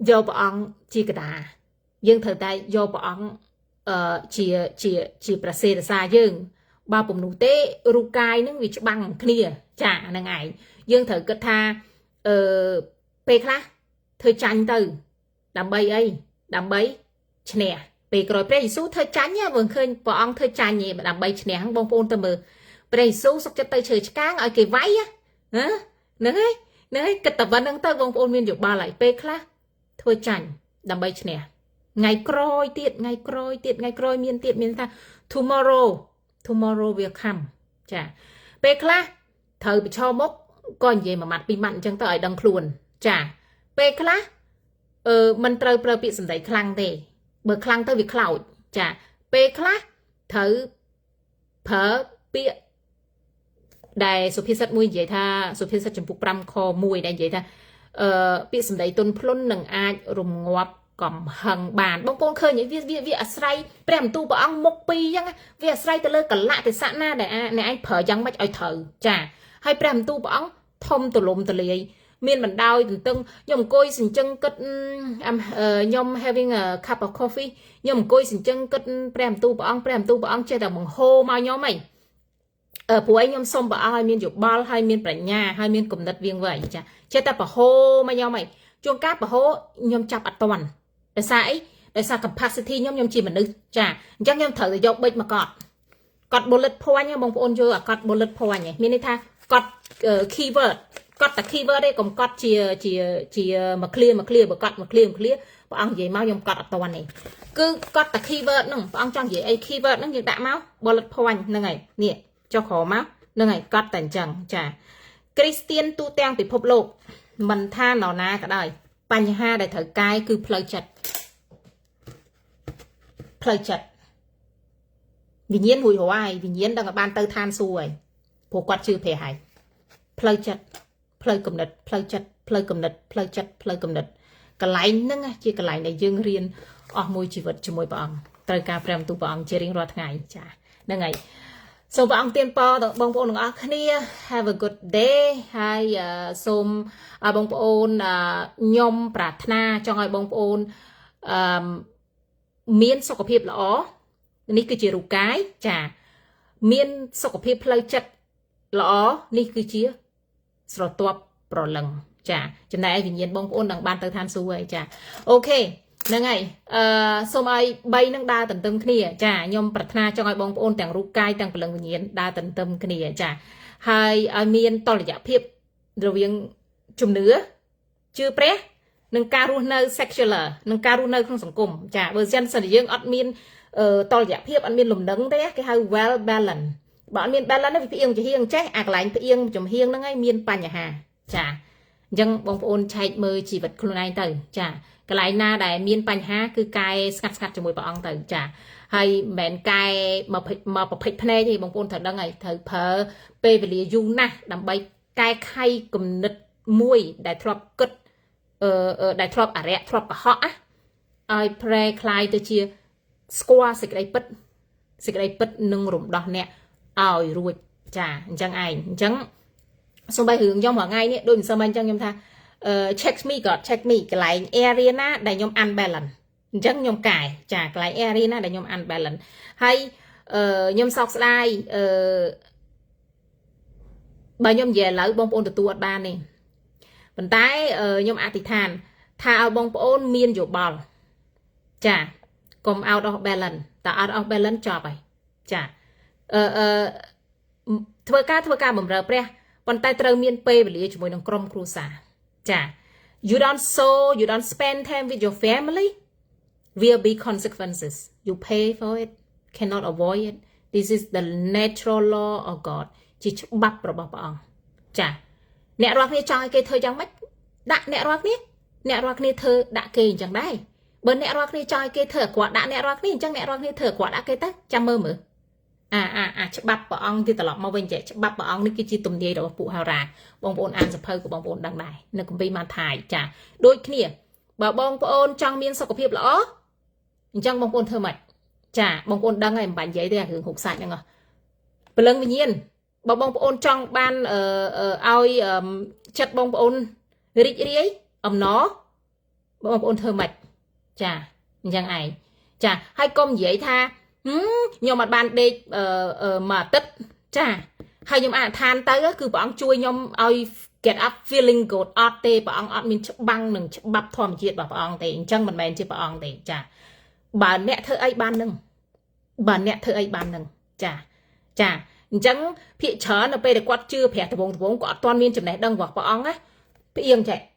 យកព្រះអង្គជាកតាយើងត្រូវតែយកព្រះអង្គជាប្រសេរសាយើងបើពុំនោះទេរូបកាយនឹងវាច្បាំងគ្នាចាហ្នឹងឯងយើងត្រូវគិតថាពេលខ្លះធ្វើចាញ់ទៅដើម្បីអីដើម្បីឈ្នះពេលក្រោយព្រះយេស៊ូវធ្វើចាញ់មើលឃើញព្រះអង្គធ្វើចាញ់ដើម្បីឈ្នះបងប្អូនទៅមើលព្រះយេស៊ូវសុខចិត្តទៅឈើឆ្កាងឲ្យគេវាយហ្នឹងហើយគិតតែប៉ុណ្្នឹងទៅបងប្អូនមានយោបល់ហើយពេលខ្លះធ្វើចាញ់ដើម្បីឈ្នះថ្ងៃក្រោយទៀតថ្ងៃក្រោយមានទៀតមានថា tomorrow will come ចាពេលខ្លះត្រូវប្រឈមមុខក៏និយាយមួយម៉ាត់ពីរម៉ាត់អញ្ចឹងទៅឲ្យដឹងខ្លួនចាពេលខ្លះមិនត្រូវប្រើពាក្យសម្ដីខ្លាំងទេបើខ្លាំងទៅវាខ្លោចចាពេលខ្លះត្រូវប្រើពាក្យដែលសុភាសិតមួយនិយាយថាសុភាសិតចំពុក5ខ1ដែលនិយាយថាពាក្យសម្ដីទន់ភ្លន់នឹងអាចរំងាប់កំហឹងបានបងប្អូនឃើញវាអាស្រ័យព្រះបន្ទូលព្រះអង្គមុខពីរអញ្ចឹងវាអាស្រ័យទៅលើកលៈទេសៈណាដែលអ្នកឯងប្រើយ៉ាងម៉េចឲ្យត្រូវចាហើយព្រះបន្ទូលព្រះអង្គធំទលំទលាយមានបណ្ដោយទន្ទឹងខ្ញុំអង្គុយសញ្ជឹងគិតខ្ញុំ having a cup of coffee ខ្ញុំអង្គុយសញ្ជឹងគិតព្រះបន្ទូលព្រះអង្គចេះតែបង្ហូរមកខ្ញុំហីព្រោះឯងខ្ញុំសុំព្រះអង្គឲ្យមានយោបល់ហើយមានប្រាជ្ញាហើយមានគំនិតវាងវៃចាចេះតែបង្ហូរមកខ្ញុំហីជួនកាលបង្ហូរខ្ញុំចាប់អត់តាន់ដោយសារអីដោយសារ capacity ខ្ញុំជាមនុស្សចាអញ្ចឹងខ្ញុំត្រូវតែយកប៊ិចមកកត់ bullet point បងប្អូនយល់អាកត់ bullet point ហ៎មានន័យថាកត់ keyword កត់តែ keyword ទេកុំកត់ជាមក clear បើកត់មក clear ព្រះអង្គនិយាយមកខ្ញុំកត់អត់តាន់ទេគឺកត់តែ keyword ហ្នឹងព្រះអង្គចង់និយាយអី keyword ហ្នឹងយើងដាក់មក bullet point ហ្នឹងហើយនេះចុះក្រោមមកហ្នឹងហើយកត់តែអញ្ចឹងចាគ្រីស្ទៀនទូទាំងពិភពលោកមិនថានរណាក៏ដោយបញ្ហាដែលត្រូវកែគឺផ្លូវចិត្តវិញ្ញាណរួចរាល់ហើយវិញ្ញាណដឹងឲ្យបានទៅឋានសួគ៌ហើយព្រោះគាត់ជឿព្រះហើយផ្លូវចិត្តផ្លូវគំនិតផ្លូវចិត្តផ្លូវគំនិតផ្លូវចិត្តផ្លូវគំនិតកន្លែងហ្នឹងជាកន្លែងដែលយើងរៀនអស់មួយជីវិតជាមួយព្រះអង្គត្រូវការព្រះបន្ទូលព្រះអង្គជារៀងរាល់ថ្ងៃចាហ្នឹងហើយសូមព្រះអង្គទានពរដល់បងប្អូនទាំងអស់គ្នា have a good day ហើយសូមឲ្យបងប្អូនខ្ញុំប្រាថ្នាចង់ឲ្យបងប្អូនមានសុខភាពល្អនេះគឺជារូបកាយចាមានសុខភាពផ្លូវចិត្តល្អនេះគឺជាស្រទាប់ប្រលឹងចាចំណែកឯវិញ្ញាណបងប្អូននឹងបានទៅឋានសួគ៌ហើយចាអូខេហ្នឹងហើយសូមឲ្យ3នឹងដើរទន្ទឹមគ្នាចាខ្ញុំប្រាថ្នាចង់ឲ្យបងប្អូនទាំងរូបកាយទាំងព្រលឹងវិញ្ញាណដើរទន្ទឹមគ្នាចាហើយឲ្យមានតុល្យភាពរវាងជំនឿជឿព្រះនិងការរស់នៅ secular និងការរស់នៅក្នុងសង្គមចាបើសិនយើងអត់មានតុល្យភាពអត់មានលំនឹងទេគេហៅ well balance បើអត់មាន balance វាផ្អៀងចំហៀងចេះអាកន្លែងផ្អៀងចំហៀងហ្នឹងហើយមានបញ្ហាចាអញ្ចឹងបងប្អូនឆែកមើលជីវិតខ្លួនឯងទៅចាកន្លែងណាដែលមានបញ្ហាគឺកែស្ងាត់ជាមួយព្រះអង្គទៅចាហើយមិនមែនកែមកប្រភេទភ្នែកទេបងប្អូនត្រូវដឹងហើយត្រូវប្រើពេលវេលាយូរណាស់ដើម្បីកែខៃគំនិតមួយដែលធ្លាប់គិតដែលធ្លាប់អរិយធ្លាប់កុហកឲ្យប្រែคลายទៅជាស្គាល់សេចក្តីពិតនឹងរំដោះអ្នកឲ្យរួចចាអញ្ចឹងឯងអញ្ចឹងសូម្បីរឿងខ្ញុំរាល់ថ្ងៃនេះដូចមិនសឹមអញ្ចឹងខ្ញុំថាcheck me កន្លែង area ណាដែលខ្ញុំ unbalance អញ្ចឹងខ្ញុំកែចាកន្លែង area ណាដែលខ្ញុំ unbalance ហើយ nhom sọc slide bà nhom về lỡ bông ôn từ tuột ban này bần tái nhom ati than thao bông ôn miên dụ bò chà cùng out of balance ta out of balance cho vậy chà thưa ca bầm rờ pre bần tay trâu miên pe về lý cho môi đồng krom cruza chà you don't spend time with your family will be consequences you pay for it cannot avoid it this is the natural law of God chỉ bắp rồi bà ông chà nè rock này cho cái thời chẳng mất đã nè rock này thơ đã kê chẳng đây bên nè rock này cho cái thở quả đã nè rock này chẳng nè rock này thở quả đã kê tắc chăm mơ mơ bắp bà ông thì tao lọt mau bên trẻ bắp bà ông này cái chi tùm đi rồi phụ hào ra bông bồn ăn sập hơi của bông bồn đằng này nó cũng bị mà thải chà đôi kia bà bông bồn trong miên sau của phiệp lõ chẳng bông bồn thơ mạch chà bông bồn đằng này bản giấy đây hưởng hụt sạch nè ngờ bờ lưng tự nhiên bà bông bồn trong ban oi chất bông bồn rít ấy nó bông bồn thơ mạch chà chẳng ai chà hai công giấy tha nhưng mà ban đây mà tất chà hay nhưng mà than tới á cứ bọn chui nhom oi get up feeling good art tê bọn admin băng nừng bắp thòm chiết bảo bọn tê chân mình men chứ bọn tê chà bà nè thơ ấy ban nừng chà chẳng phía chớ nó bây để quát chưa phè từ bông quát toàn miên chừng này đang vào bọn á yên chạy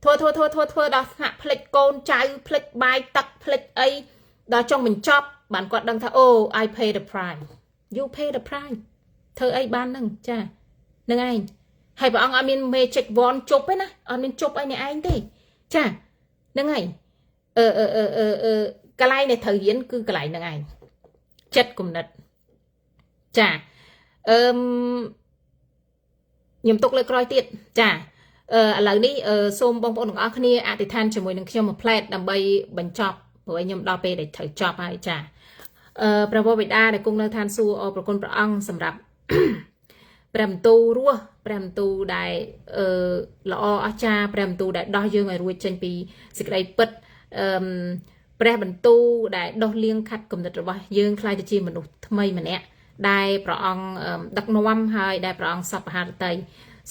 thôi đó hạ plek con trai plek bài tắc plek ấy đó trong mình chop bạn quát đang thà oh I pay the price you pay the price thơ ấy ban nâng chà nâng anh hay bọn anh mình mê check von chụp ấy nè anh mình chụp anh này anh thế chà nâng anh cái này thời diễn cứ cái này nâng anh chất cùng nật chà nhầm tụcเลยcoi tiệt chà lầnนี้ส้มบองบองของอันนี้อาจจะทานจมูกหนึ่งชั่วโมงแพลตดำใบบรรจบหัวnhầmดอเปได้ถือจอบไปจ้ะประวัติดาได้กุ้งเนื้อทานซูอประคนประอังสำหรับ แปรมตูรัวแปรมตูได้ละออาจารย์แปรมตูได้ดอยื่นไงรวยจันปีสิกได้ปิดแปรบรรตูได้ดอเลี้ยงคัดกลมตัดว่ายื่นคลายจะจีมนุษย์ทำไมมันเนี่ยได้ประอังดักนวมให้ได้ประอังสับหาไต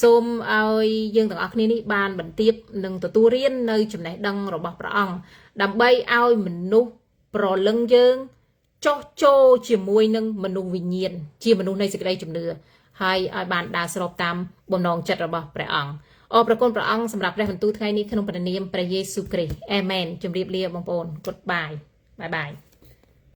ส้มเอายื่นต่างอักนี้บานบันทิบหนึ่งตัวเรียนในจุดไหนดังระบบประอังดำใบเอามนุษย์ปลอลึงยื่นโจจีมวยนึงมนุษย์วิญญาณจีมนุษย์ในสิกได้จุดเนื้อให้อาบานดาสรบตามบนนองจัดระบบประอังประคนประอังสำหรับแรงบรรทุกไทยนี้ขนมปนเนียมพระเยซูคริสต์เอเมนจุมเรียบเรียบบางปอนกดบาย